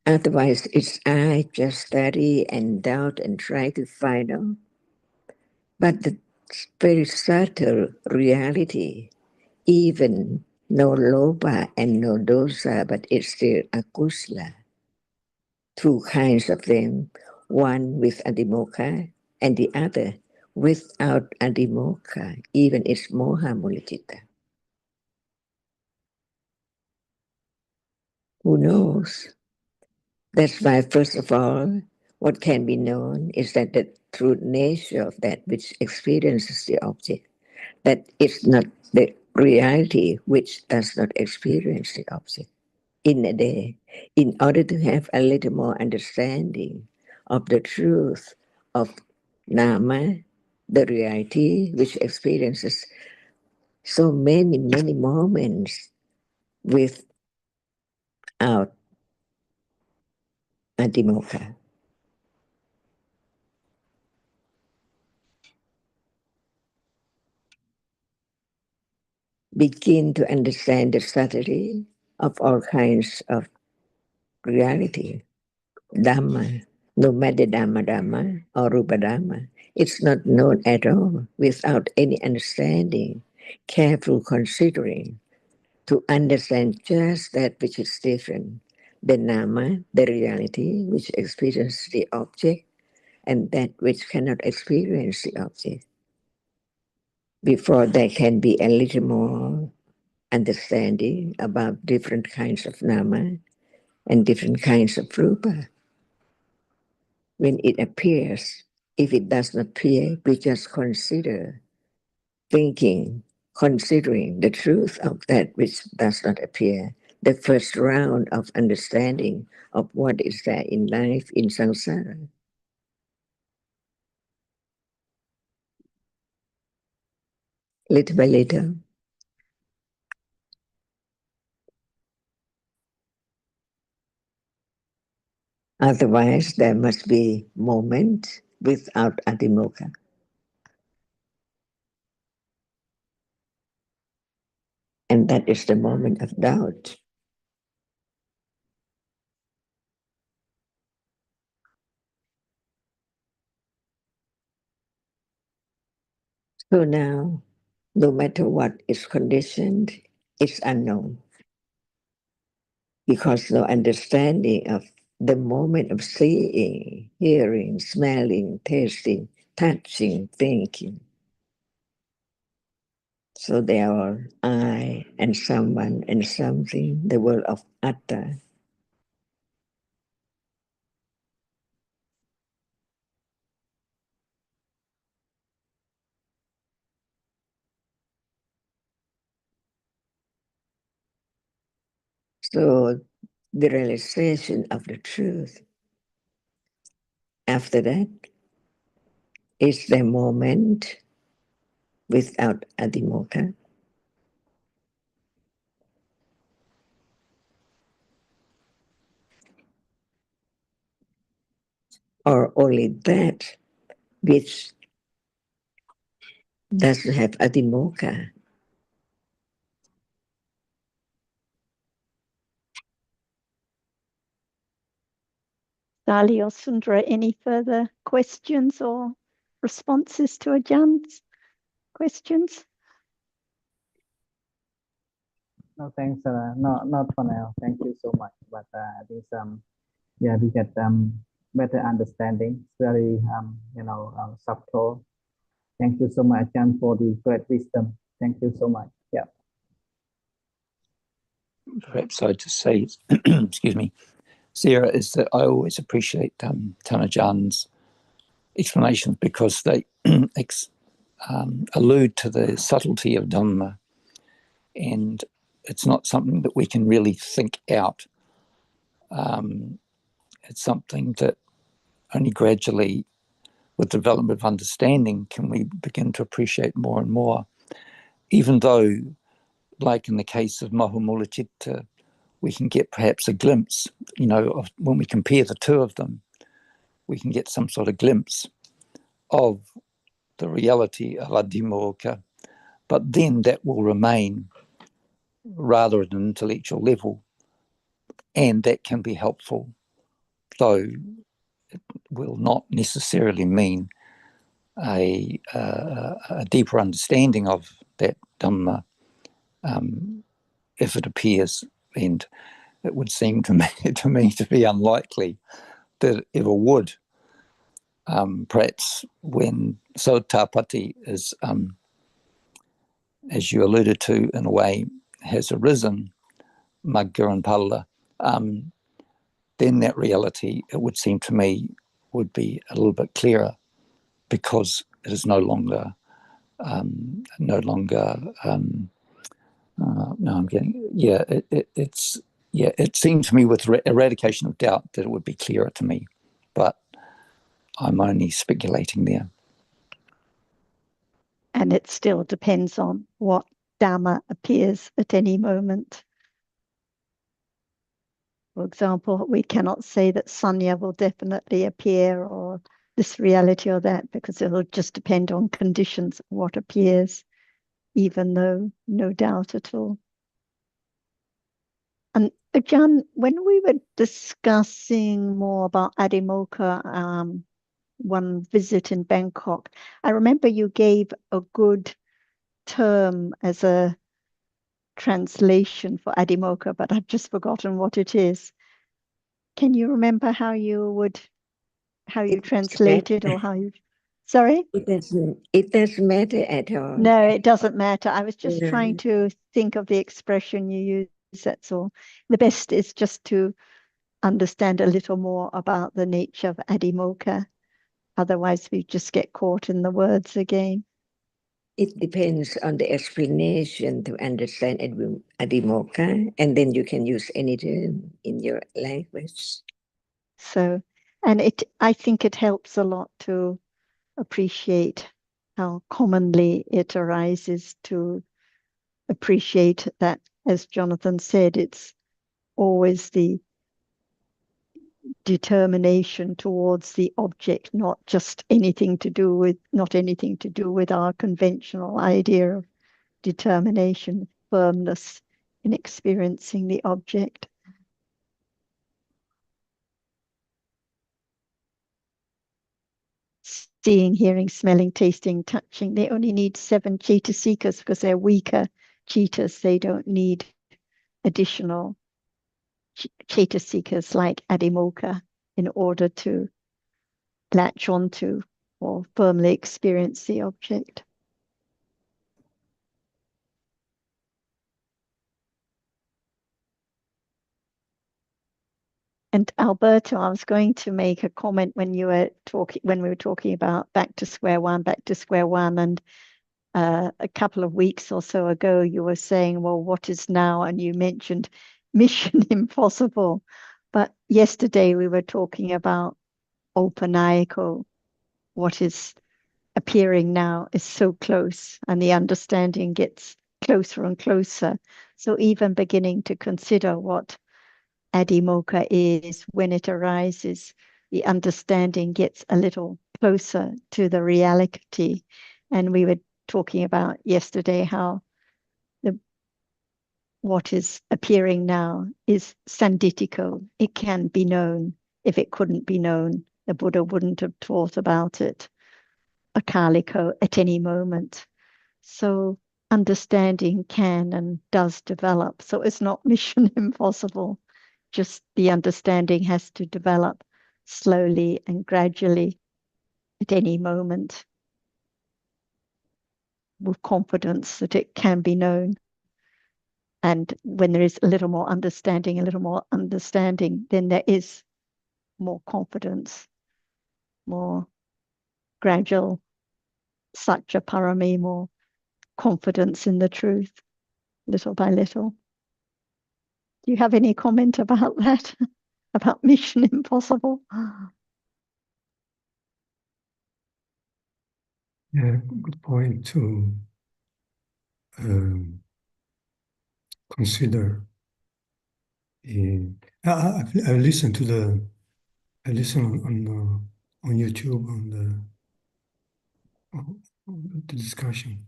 Otherwise, it's I just study and doubt and try to find out. But the very subtle reality, even no loba and no dosa, but it's still akusla. Two kinds of them, one with adimokkha and the other without adimokkha, even it's moha mulacitta. Who knows? That's why, first of all, what can be known is that the true nature of that which experiences the object, that it's not the reality which does not experience the object in a day. In order to have a little more understanding of the truth of Nama, the reality which experiences so many, many moments without Adimokkha. Begin to understand the subtlety of all kinds of reality, Dhamma, no matter Dhamma or Rupa Dhamma. It's not known at all without any understanding, careful considering to understand just that which is different, the Nama, the reality which experiences the object, and that which cannot experience the object. Before there can be a little more understanding about different kinds of nama and different kinds of rupa. When it appears, if it does not appear, we just consider thinking, considering the truth of that which does not appear. The first round of understanding of what is there in life in samsara. Little by little. Otherwise, there must be moment without adimokkha. And that is the moment of doubt. So now, no matter what is conditioned, it's unknown. Because no understanding of the moment of seeing, hearing, smelling, tasting, touching, thinking. So there are I and someone and something, the world of atta. So the realization of the truth, after that, is the moment without adimokkha. Or only that which doesn't have adimokkha. Sally or Sundra, any further questions or responses to Ajahn questions? No, thanks. Not for now. Thank you so much. But I think yeah, we get better understanding. It's very subtle. Thank you so much, Chan, for the great wisdom. Thank you so much. Yeah. Perhaps I'd just say, excuse me, Sarah, is that I always appreciate Tanajan's explanations because they allude to the subtlety of Dhamma, and it's not something that we can really think out. It's something that only gradually with development of understanding, can we begin to appreciate more and more, even though, like in the case of Mahu Mula Citta, we can get perhaps a glimpse, of, when we compare the two of them, we can get some sort of glimpse of the reality of Adhimoka, but then that will remain rather at an intellectual level, and that can be helpful, though it will not necessarily mean a deeper understanding of that Dhamma if it appears, and it would seem to me to be unlikely that it ever would. Perhaps when Sotapati is, as you alluded to, in a way, has arisen, Magga and Palla, then that reality, it would seem to me, would be a little bit clearer, because it is no longer. It seems to me with eradication of doubt that it would be clearer to me, but I'm only speculating there. And it still depends on what Dhamma appears at any moment. For example, we cannot say that Sanya will definitely appear, or this reality or that, because it will just depend on conditions of what appears, even though no doubt at all. And John, when we were discussing more about Adhimoka, one visit in Bangkok, I remember you gave a good term as a translation for Adhimoka, but I've just forgotten what it is. Can you remember how you translate it, or how you? Sorry? It doesn't matter at all. No, it doesn't matter. I was just trying to think of the expression you use, that's all. The best is just to understand a little more about the nature of Adhimoka. Otherwise, we just get caught in the words again. It depends on the explanation to understand Adhimoka, and then you can use any term in your language. So, and I think it helps a lot to appreciate how commonly it arises, to appreciate that, as Jonathan said, it's always the determination towards the object, not anything to do with our conventional idea of determination, firmness in experiencing the object. Seeing, hearing, smelling, tasting, touching, they only need 7 citta seekers because they're weaker cittas. They don't need additional citta seekers like Adhimoka in order to latch onto or firmly experience the object. And Alberto, I was going to make a comment when we were talking about back to square one, and a couple of weeks or so ago, you were saying, well, what is now? And you mentioned Mission Impossible. But yesterday we were talking about Opanayiko. What is appearing now is so close, and the understanding gets closer and closer. So even beginning to consider what Adhimoka is, when it arises, the understanding gets a little closer to the reality. And we were talking about yesterday how what is appearing now is sanditiko. It can be known. If it couldn't be known, the Buddha wouldn't have taught about it. Akaliko, at any moment. So understanding can and does develop. So it's not mission impossible. Just the understanding has to develop slowly and gradually at any moment with confidence that it can be known. And when there is a little more understanding, then there is more confidence, more gradual satya parami, more confidence in the truth, little by little. Do you have any comment about that? About Mission Impossible? Yeah, good point to consider. I listened to I listened on YouTube on the discussion.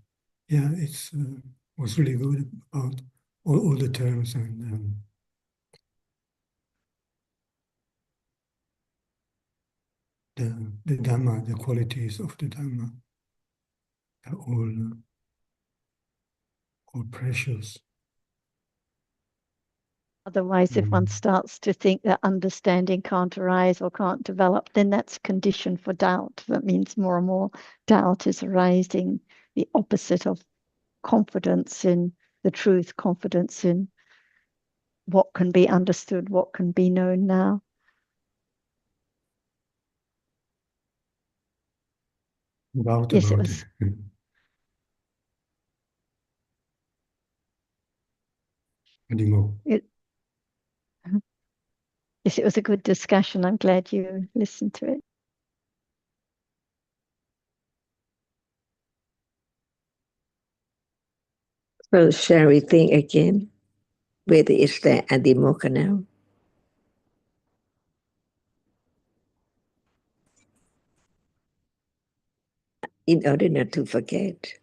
Yeah, it's was really good about all the terms and the Dhamma, the qualities of the Dhamma are all precious. Otherwise, if one starts to think that understanding can't arise or can't develop, then that's condition for doubt. That means more and more doubt is arising, the opposite of confidence in the truth, confidence in what can be understood, what can be known now. Doubt Yes, about it was. Yes, it was a good discussion. I'm glad you listened to it. So shall we think again whether it's the Adimoka now? In order not to forget.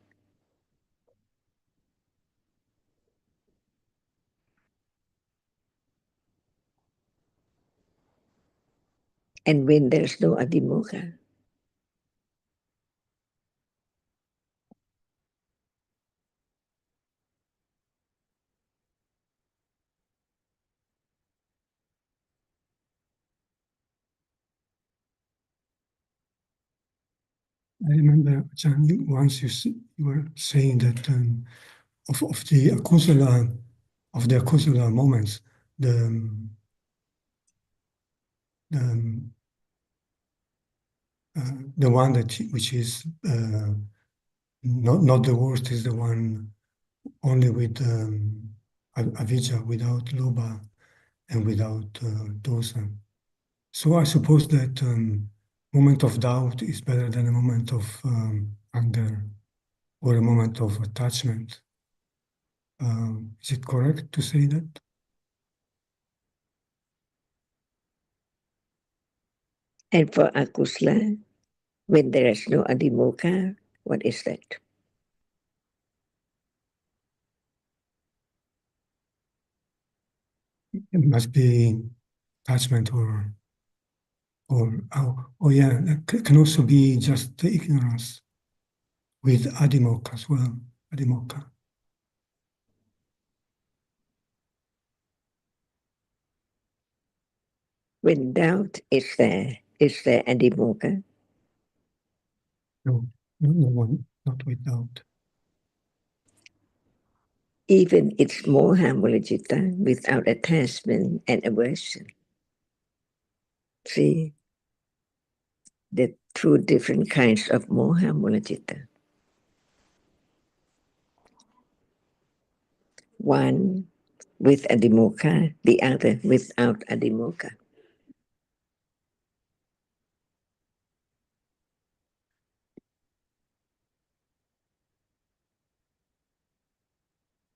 And when there's no Adimoka, I remember, Chan, once you were saying that of the akusala moments, the one which is not the worst is the one only with avijja, without loba and without dosa. So I suppose that moment of doubt is better than a moment of anger or a moment of attachment. Is it correct to say that? and for akusala, when there is no Adimoka, what is that? It must be attachment or oh yeah, it can also be just the ignorance with adimoka as well. Adimoka. When doubt is there Adimoka? No, no one, not with doubt. Even it's moha mula-citta without attachment and aversion. See, the two different kinds of moha mula-citta. One with Adimoka, the other without Adimoka.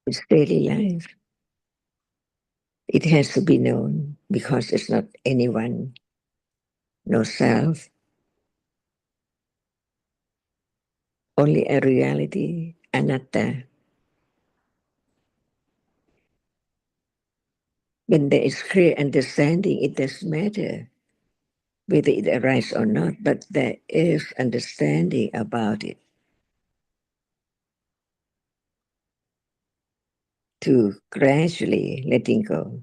It's daily life. It has to be known because it's not anyone, no self, only a reality, anatta. When there is clear understanding, it doesn't matter whether it arises or not, but there is understanding about it. To gradually letting go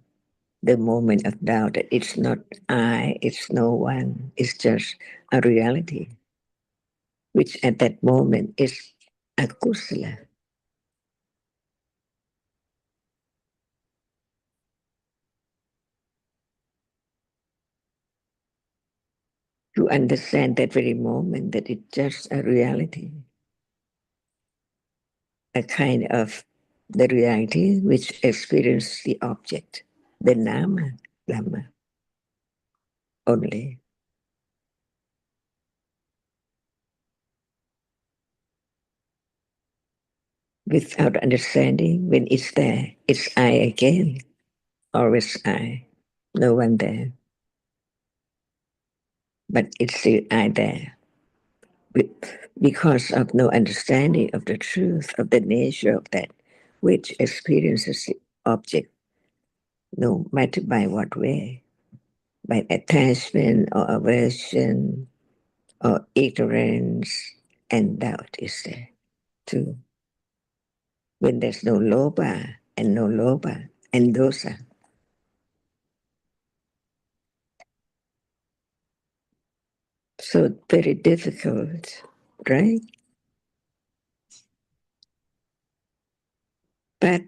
the moment of doubt that it's not I, it's no one, it's just a reality, which at that moment is akusala. To understand that very moment that it's just a reality, a kind of the reality which experiences the object, the nama, Dhamma only. without understanding. When it's there, it's I again, always I, no one there, but it's still I there. Because of no understanding of the truth of the nature of that which experiences the object, no matter by what way, by attachment or aversion or ignorance, and doubt is there too. When there's no loba and no loba and dosa. So very difficult, right? But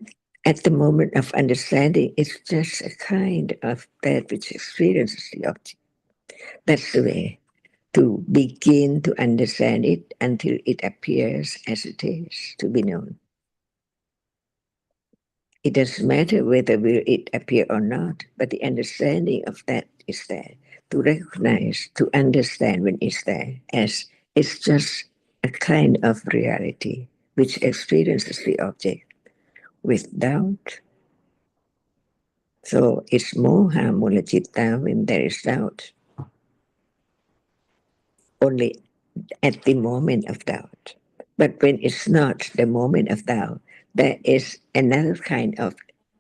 at the moment of understanding, it's just a kind of that which experiences the object. That's the way to begin to understand it until it appears as it is to be known. It doesn't matter whether will it appear or not, but the understanding of that is there. To recognize, to understand when it's there, as it's just a kind of reality which experiences the object with doubt. So it's moha mula citta when there is doubt. Only at the moment of doubt. But when it's not the moment of doubt, there is another kind of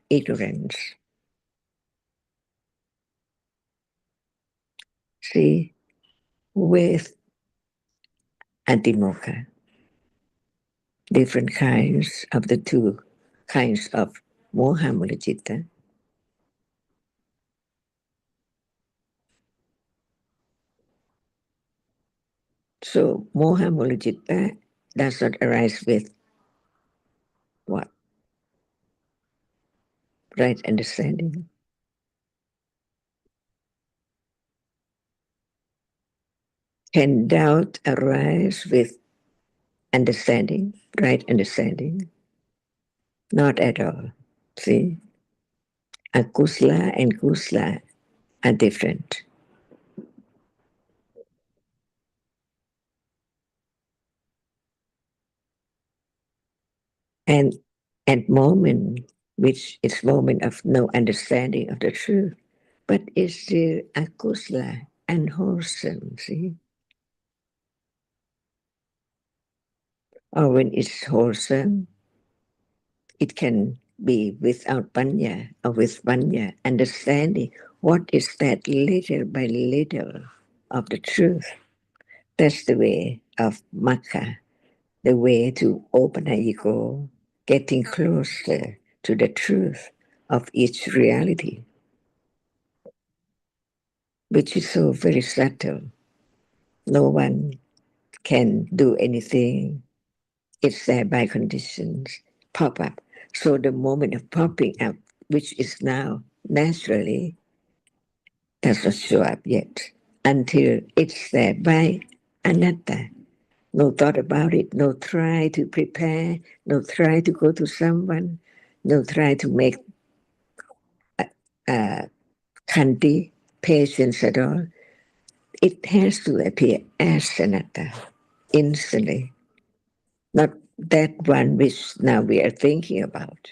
ignorance. See, with antimokkha, different kinds of the two kinds of moha mula citta. So moha mula citta does not arise with what? Right understanding. Can doubt arise with understanding, right understanding? Not at all. See? Akusla and kusla are different. And at moment, which is moment of no understanding of the truth, but it's still akusla, unwholesome, see? Or when it's wholesome, it can be without panya or with panya, understanding what is that little by little of the truth. That's the way of Makkah, the way to open our ego, getting closer to the truth of each reality, which is so very subtle. No one can do anything. It's there by conditions, pop up. So the moment of popping up, which is now naturally, does not show up yet until it's there by anatta. No thought about it, no try to prepare, no try to go to someone, no try to make kanti, patience at all. It has to appear as anatta instantly, not that one which now we are thinking about,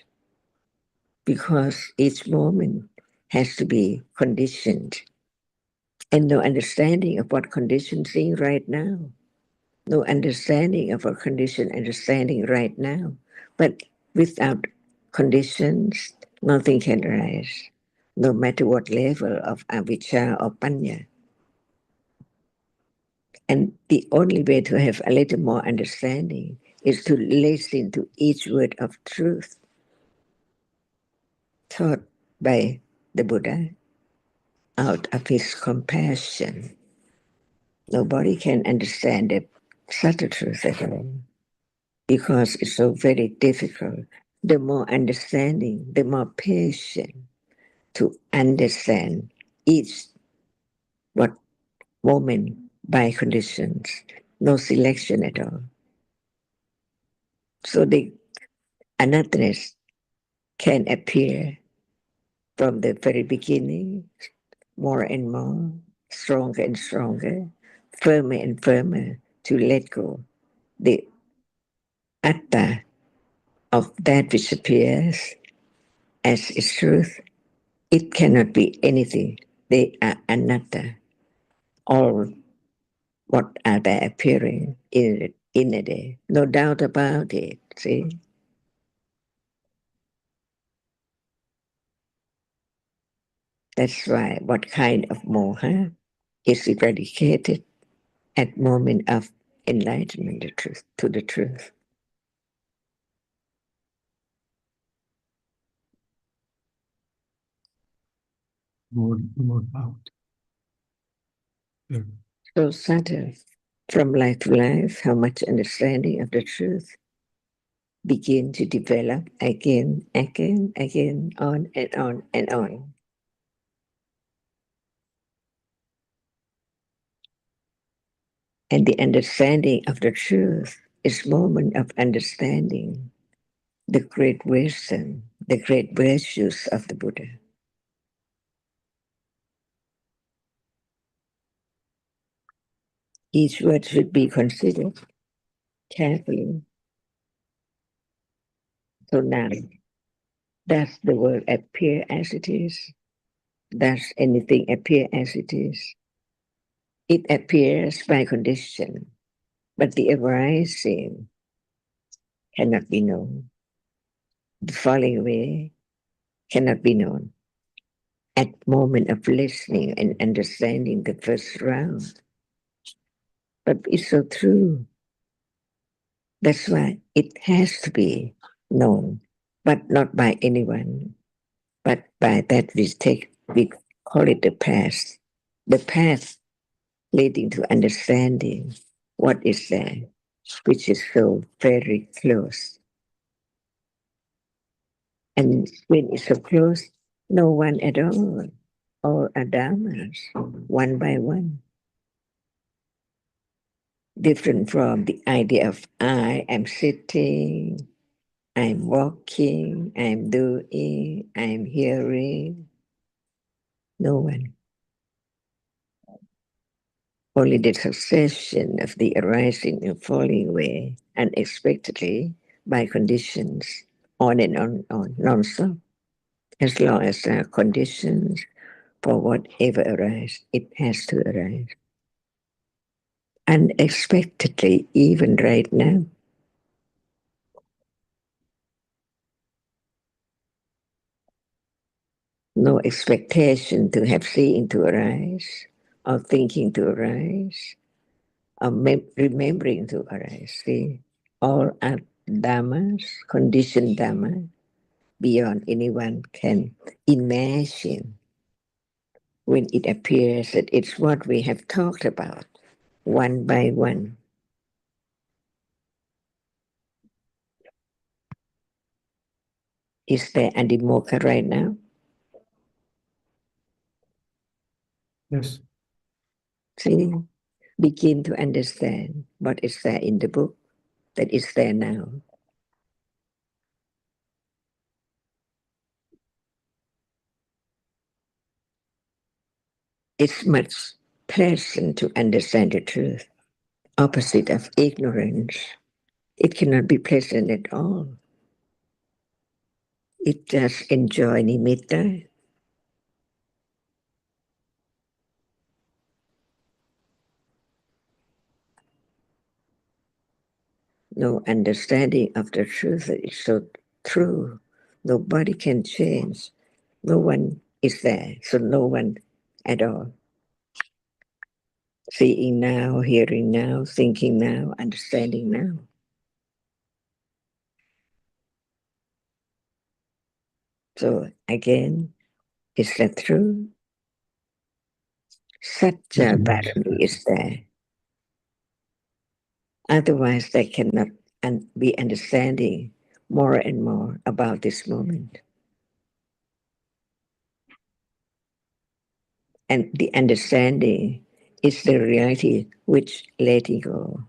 because each moment has to be conditioned and no understanding of what conditioned thing right now. No understanding of our condition, understanding right now. But without conditions, nothing can arise, no matter what level of avijja or panya. And the only way to have a little more understanding is to listen to each word of truth taught by the Buddha out of his compassion. Nobody can understand the subtle truth at all, because it's so very difficult. The more understanding, the more patient to understand each what moment by conditions, no selection at all. So the anatterness can appear from the very beginning, more and more, stronger and stronger, firmer and firmer, to let go the atta of that which appears as its truth, it cannot be anything. They are anatta. All what are they appearing in a day. No doubt about it. See? That's why what kind of moha is eradicated at moment of enlightenment to the truth. More out. Yeah. So subtle, from life to life, how much understanding of the truth begin to develop again, on and on and on. And the understanding of the truth is moment of understanding the great wisdom, the great virtues of the Buddha. Each word should be considered carefully. So now, does the word appear as it is? Does anything appear as it is? It appears by condition, but the arising cannot be known. The falling away cannot be known. At moment of listening and understanding the first round. But it's so true. That's why it has to be known, but not by anyone, but by that we call it the path. The path leading to understanding what is there, which is so very close. And when it's so close, no one at all are dhammas, one by one. Different from the idea of I am sitting, I'm walking, I'm doing, I'm hearing. No one. Only the succession of the arising and falling away unexpectedly by conditions, on and on, non-stop. As long as there are conditions for whatever arises, it has to arise. Unexpectedly, even right now. No expectation to have seeing to arise, or thinking to arise, or remembering to arise. See, all are dhammas, conditioned dhamma, beyond anyone can imagine. When it appears that it's what we have talked about, one by one. Is there Andimoka right now? Yes. See, begin to understand what is there in the book that is there now. It's much pleasant to understand the truth, opposite of ignorance. It cannot be pleasant at all. It just enjoy nimitta. No understanding of the truth that is so true. Nobody can change. No one is there, so no one at all. Seeing now, hearing now, thinking now, understanding now. So again, is that true? Satya Bharani is there. Otherwise, they cannot be understanding more and more about this moment. And the understanding is the reality which letting go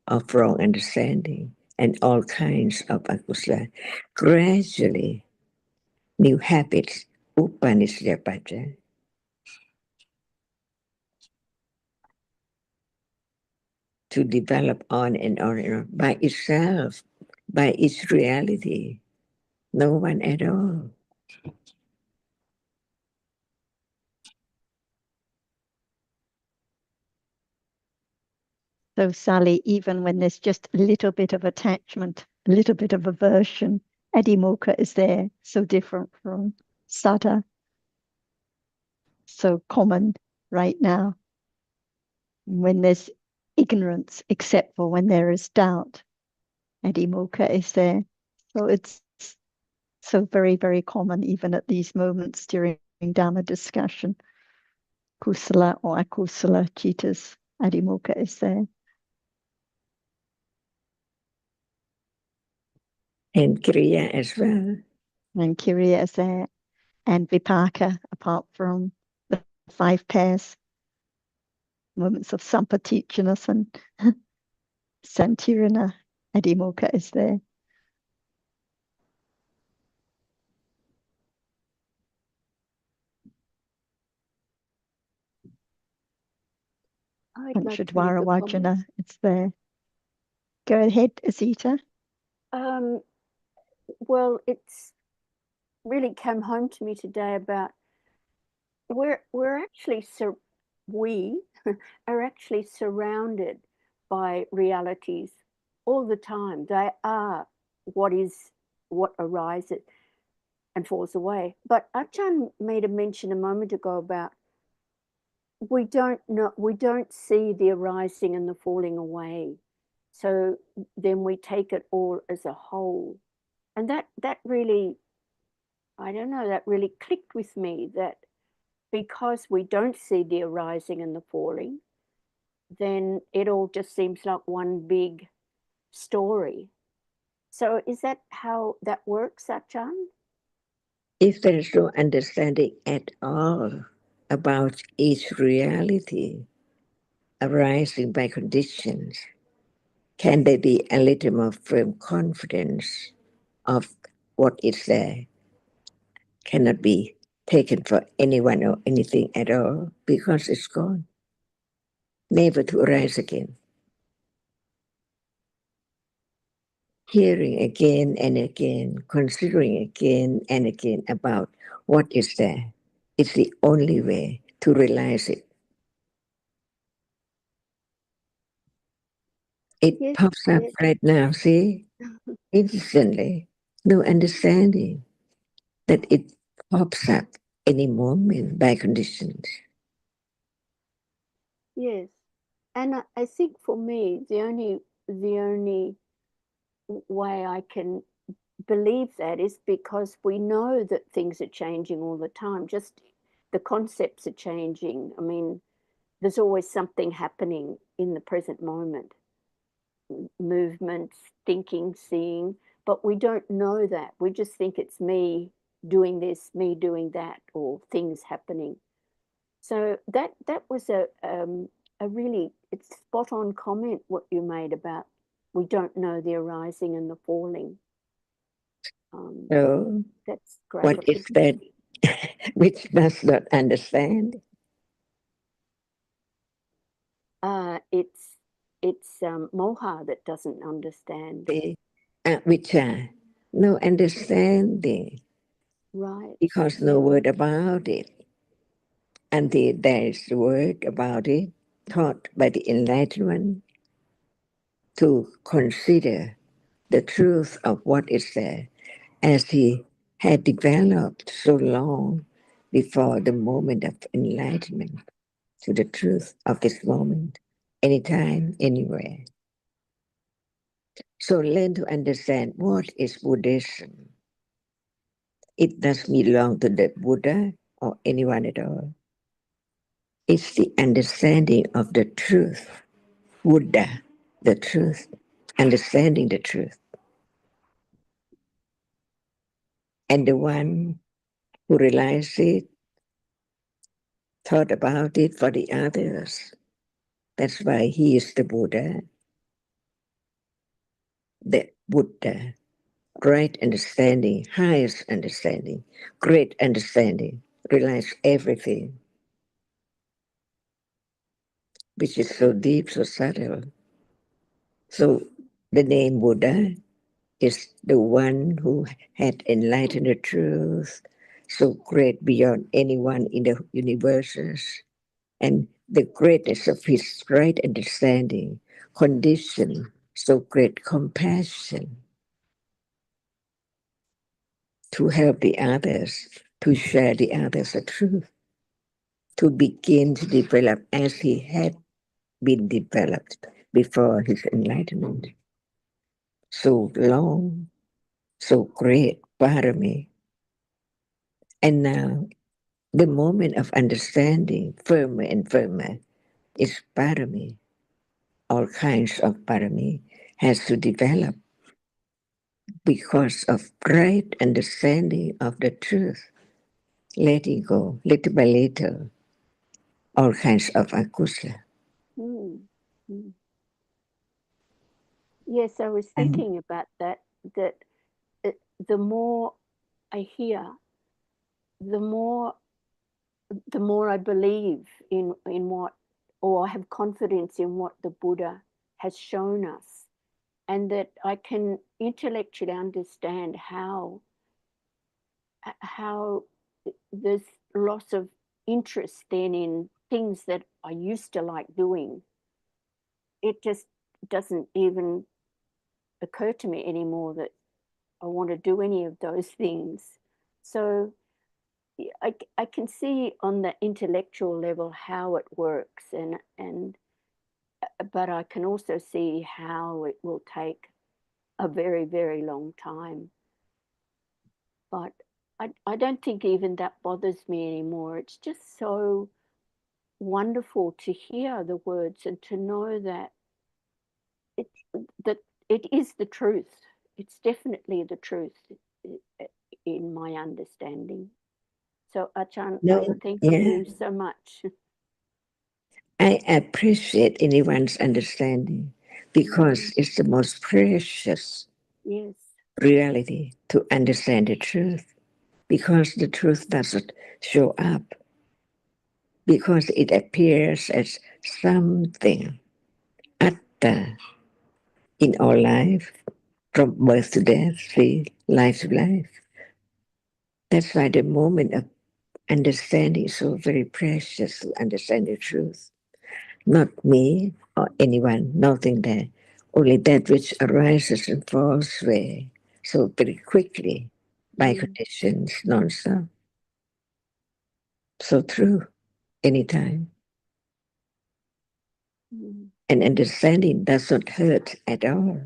of wrong understanding and all kinds of akusala. Gradually, new habits, upanishapacha, to develop on and on and on by itself, by its reality. No one at all. So, Sally, even when there's just a little bit of attachment, a little bit of aversion, Adhimokkha is there, so different from Saddha, so common right now. When there's ignorance, except for when there is doubt, Adhimokkha is there. So it's so very, very common even at these moments during Dhamma discussion. Kusala or akusala citas, Adhimokkha is there. And Kriya as well. And Kiriya is there. And Vipaka, apart from the 5 pairs, moments of Sampaticana and Santirana, Adhimokkha is there. Panchadwara Vajana, it's there. Go ahead, Azita. Well, it's really came home to me today about we're actually we are actually surrounded by realities all the time. They are what arises and falls away. But Ajahn made a mention a moment ago about we don't see the arising and the falling away. So then we take it all as a whole. And that really, I don't know, that really clicked with me, that because we don't see the arising and the falling, then it all just seems like one big story. So is that how that works, Ajahn? If there is no understanding at all about each reality arising by conditions, can there be a little more firm confidence of what is there? Cannot be taken for anyone or anything at all because it's gone, never to arise again. Hearing again and again, considering again and again about what is there, it's the only way to realize it. It Yes, pops up yes. right now, see? Instantly. No understanding that it pops up any moment by conditions. Yes. And I think for me, the only way I can believe that is because we know that things are changing all the time. Just the concepts are changing. I mean, there's always something happening in the present moment. Movements, thinking, seeing, but we don't know that. We just think it's me doing this, me doing that, or things happening. So that was a really, it's spot on comment what you made about we don't know the arising and the falling. So, That's great. what is that which does not understand? It's moha that doesn't understand. Which no understanding. Right. Because no word about it. Until there is word about it taught by the enlightenment to consider the truth of what is there, as he had developed so long before the moment of enlightenment to the truth of this moment, anytime, anywhere. So learn to understand what is Buddhism. It doesn't belong to the Buddha or anyone at all. It's the understanding of the truth. Buddha, the truth, understanding the truth. And the one who realized it, thought about it for the others. That's why he is the Buddha. The Buddha, right understanding, highest understanding, great understanding, realize everything, which is so deep, so subtle. So the name Buddha is the one who had enlightened the truth, so great beyond anyone in the universes, and the greatness of his right understanding, condition, so great compassion to help the others, to share the others the truth, to begin to develop as he had been developed before his enlightenment. So long, so great, Parami. And now the moment of understanding, firmer and firmer, is Parami. All kinds of Parami has to develop because of right understanding of the truth, letting go little by little, all kinds of akusha. Mm. Mm. Yes, I was And thinking about that, that the more I hear, the more I believe in what, or I have confidence in what the Buddha has shown us, and that I can intellectually understand how there's loss of interest then in things that I used to like doing. It just doesn't even occur to me anymore that I want to do any of those things. So I can see on the intellectual level how it works, and but I can also see how it will take a very, very long time. But I don't think even that bothers me anymore. It's just so wonderful to hear the words and to know that it that it is the truth. It's definitely the truth in my understanding. So Achan, I no, thank yeah, you so much. I appreciate anyone's understanding because it's the most precious Yes. reality to understand the truth, because the truth doesn't show up, because it appears as something atta in our life, from birth to death, see, life to life. That's why the moment of understanding is so very precious, to understand the truth. Not me or anyone, nothing there. Only that which arises and falls away so very quickly by conditions, non-stop. So true, anytime. Mm. And understanding doesn't hurt at all.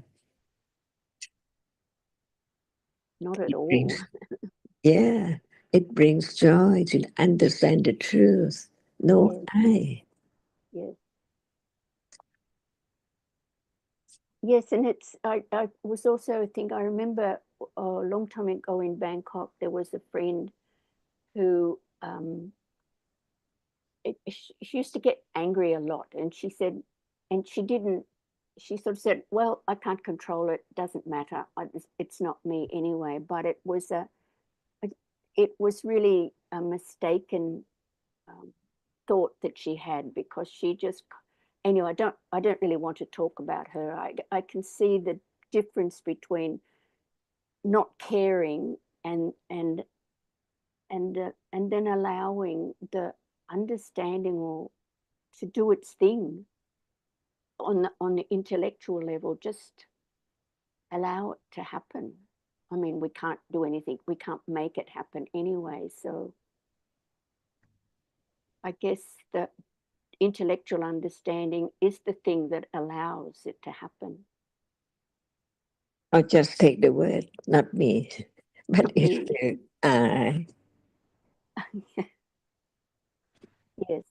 Not at It all. brings, yeah, it brings joy to understand the truth. No Yes. I. Yes. Yes, and it's I was also I remember a long time ago in Bangkok there was a friend who she used to get angry a lot, and she said, and she sort of said, well, I can't control it, doesn't matter, it's not me anyway. But it was really a mistaken thought that she had, because she just, anyway, I don't really want to talk about her. I can see the difference between not caring and then allowing the understanding or to do its thing on the intellectual level. Just allow it to happen. I mean, we can't do anything, we can't make it happen anyway. So I guess the intellectual understanding is the thing that allows it to happen. Or just take the word, not me, but Not it's me. the I. Yes.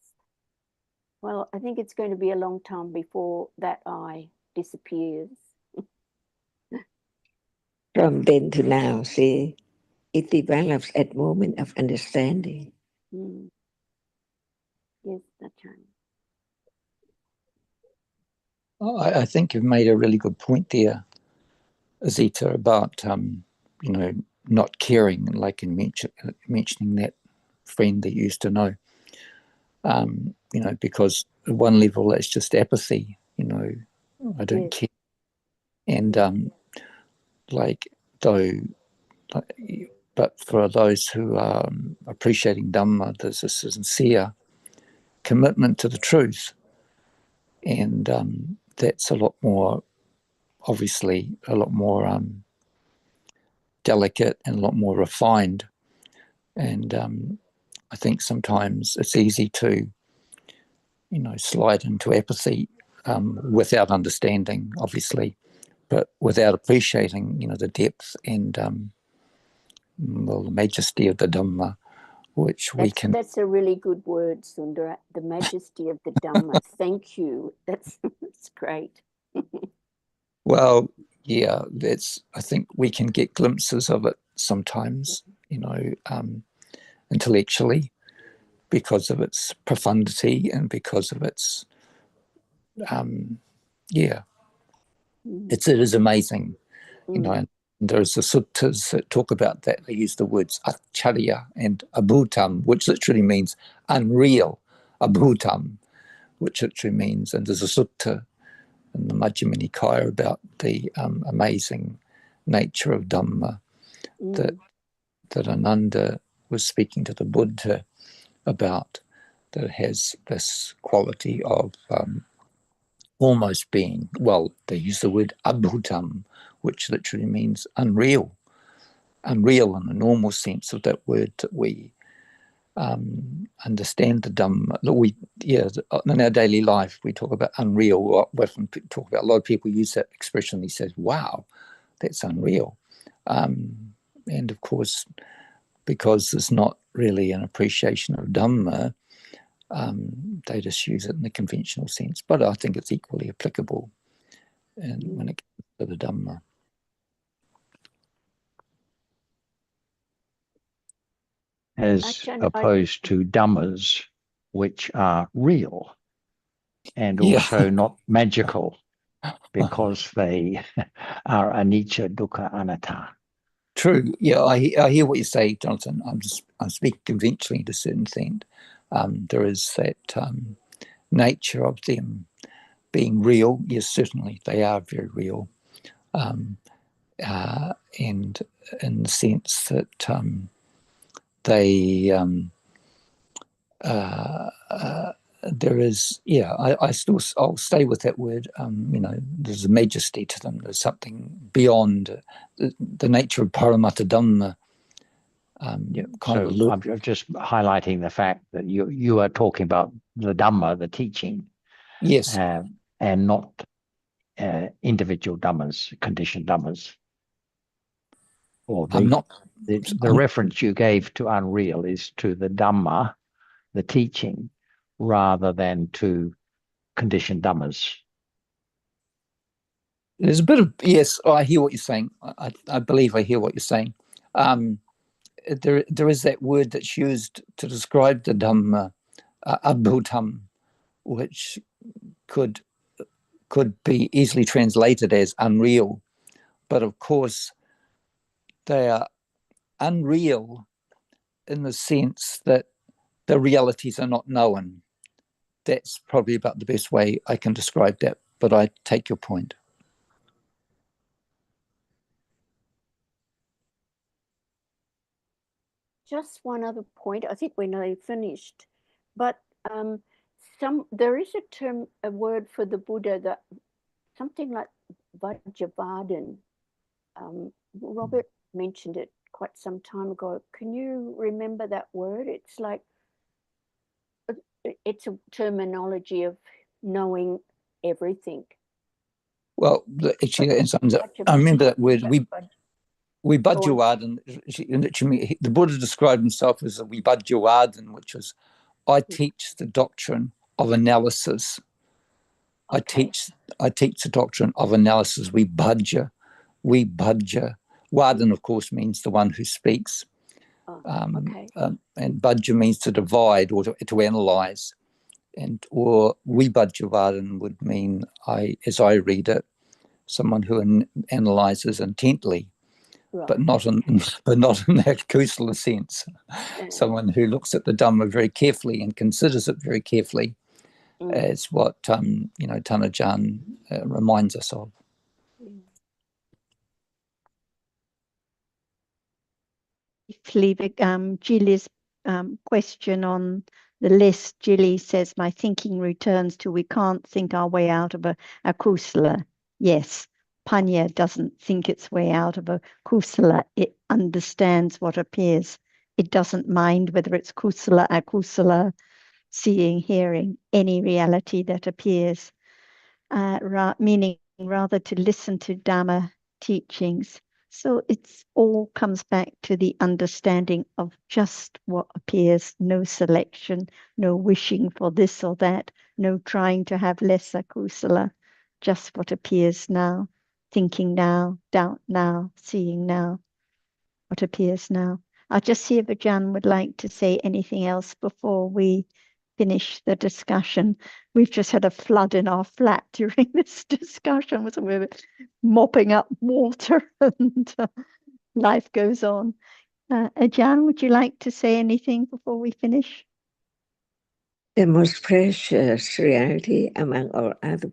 Well, I think it's going to be a long time before that I disappears. From then to now, see, it develops at moment of understanding. Mm. Yes, that's right. I think you've made a really good point there, Azita, about not caring, like in mentioning that friend that you used to know. Because at one level it's just apathy. I don't care, and like though, but for those who are appreciating Dhamma, there's a sincere commitment to the truth, and that's a lot more, obviously, a lot more delicate and a lot more refined. And I think sometimes it's easy to, slide into apathy without understanding, obviously, but without appreciating, the depth and the majesty of the Dhamma, which we can. That's a really good word, Sundara. The majesty of the Dhamma. Thank you. That's great. Well, yeah, I think we can get glimpses of it sometimes, intellectually, because of its profundity and because of its, it is amazing, and there's the suttas that talk about that. They use the words acharya and abhutam, which literally means unreal, abhutam, which literally means, and there's a sutta in the Majjhima Nikaya about the amazing nature of Dhamma that Ananda was speaking to the Buddha about, that it has this quality of almost being, well, they use the word abhutam, which literally means unreal in the normal sense of that word, that we understand the Dhamma. In our daily life, we talk about unreal. We often talk about, a lot of people use that expression. He says, wow, that's unreal. And of course, because there's not really an appreciation of Dhamma, they just use it in the conventional sense. But I think it's equally applicable when it comes to the Dhamma. As opposed to Dhammas, which are real and also not magical, because they are anicca, dukkha, anatta. True. Yeah, I hear what you say, Jonathan. I'm speaking conventionally to a certain extent. There is that nature of them being real. Yes, certainly they are very real, and in the sense that they there is, I'll stay with that word. There's a majesty to them. There's something beyond the nature of Paramattha Dhamma. I'm just highlighting the fact that you are talking about the Dhamma, the teaching, yes, and not individual Dhammas, conditioned Dhammas. Or the reference you gave to unreal is to the Dhamma, the teaching, rather than to conditioned Dhammas. There's a bit of, yes, I hear what you're saying. I believe I hear what you're saying. There is that word that's used to describe the Dhamma, abhutam, which could be easily translated as unreal. But of course, they are unreal in the sense that the realities are not known. That's probably about the best way I can describe that, but I take your point. Just one other point. I think we're nearly finished, but there is a word for the Buddha, that something like Vajjavardhan. Robert mentioned it quite some time ago. Can you remember that word? It's like, it's a terminology of knowing everything. Well, actually, I remember that word. We Vajjavardhan, the Buddha described himself as a Vajjavardhan, which was, I teach the doctrine of analysis. Okay. I teach the doctrine of analysis. We bhajja. Vardhan, of course, means the one who speaks. Okay. And bhajja means to divide or to analyze. Or vibhajjavardhan would mean, as I read it, someone who analyzes intently, Right. but not in that Kusala sense. Someone who looks at the Dhamma very carefully and considers it very carefully, as what Tanajan reminds us of. Gilly's question on the list. Gilly says, my thinking returns to we can't think our way out of a kusala. Yes, Panya doesn't think its way out of a kusala. It understands what appears. It doesn't mind whether it's kusala, akusala, seeing, hearing, any reality that appears, meaning rather to listen to Dhamma teachings. So it's all comes back to the understanding of just what appears, no selection, no wishing for this or that, no trying to have lesser kusala, just what appears now, thinking now, doubt now, seeing now, what appears now. I'll just see if Ajahn would like to say anything else before we finish the discussion. We've just had a flood in our flat during this discussion, so we're mopping up water and life goes on. Ajahn, would you like to say anything before we finish? The most precious reality among all other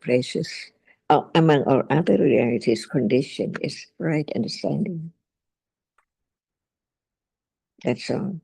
among all other realities, condition is right understanding. That's all.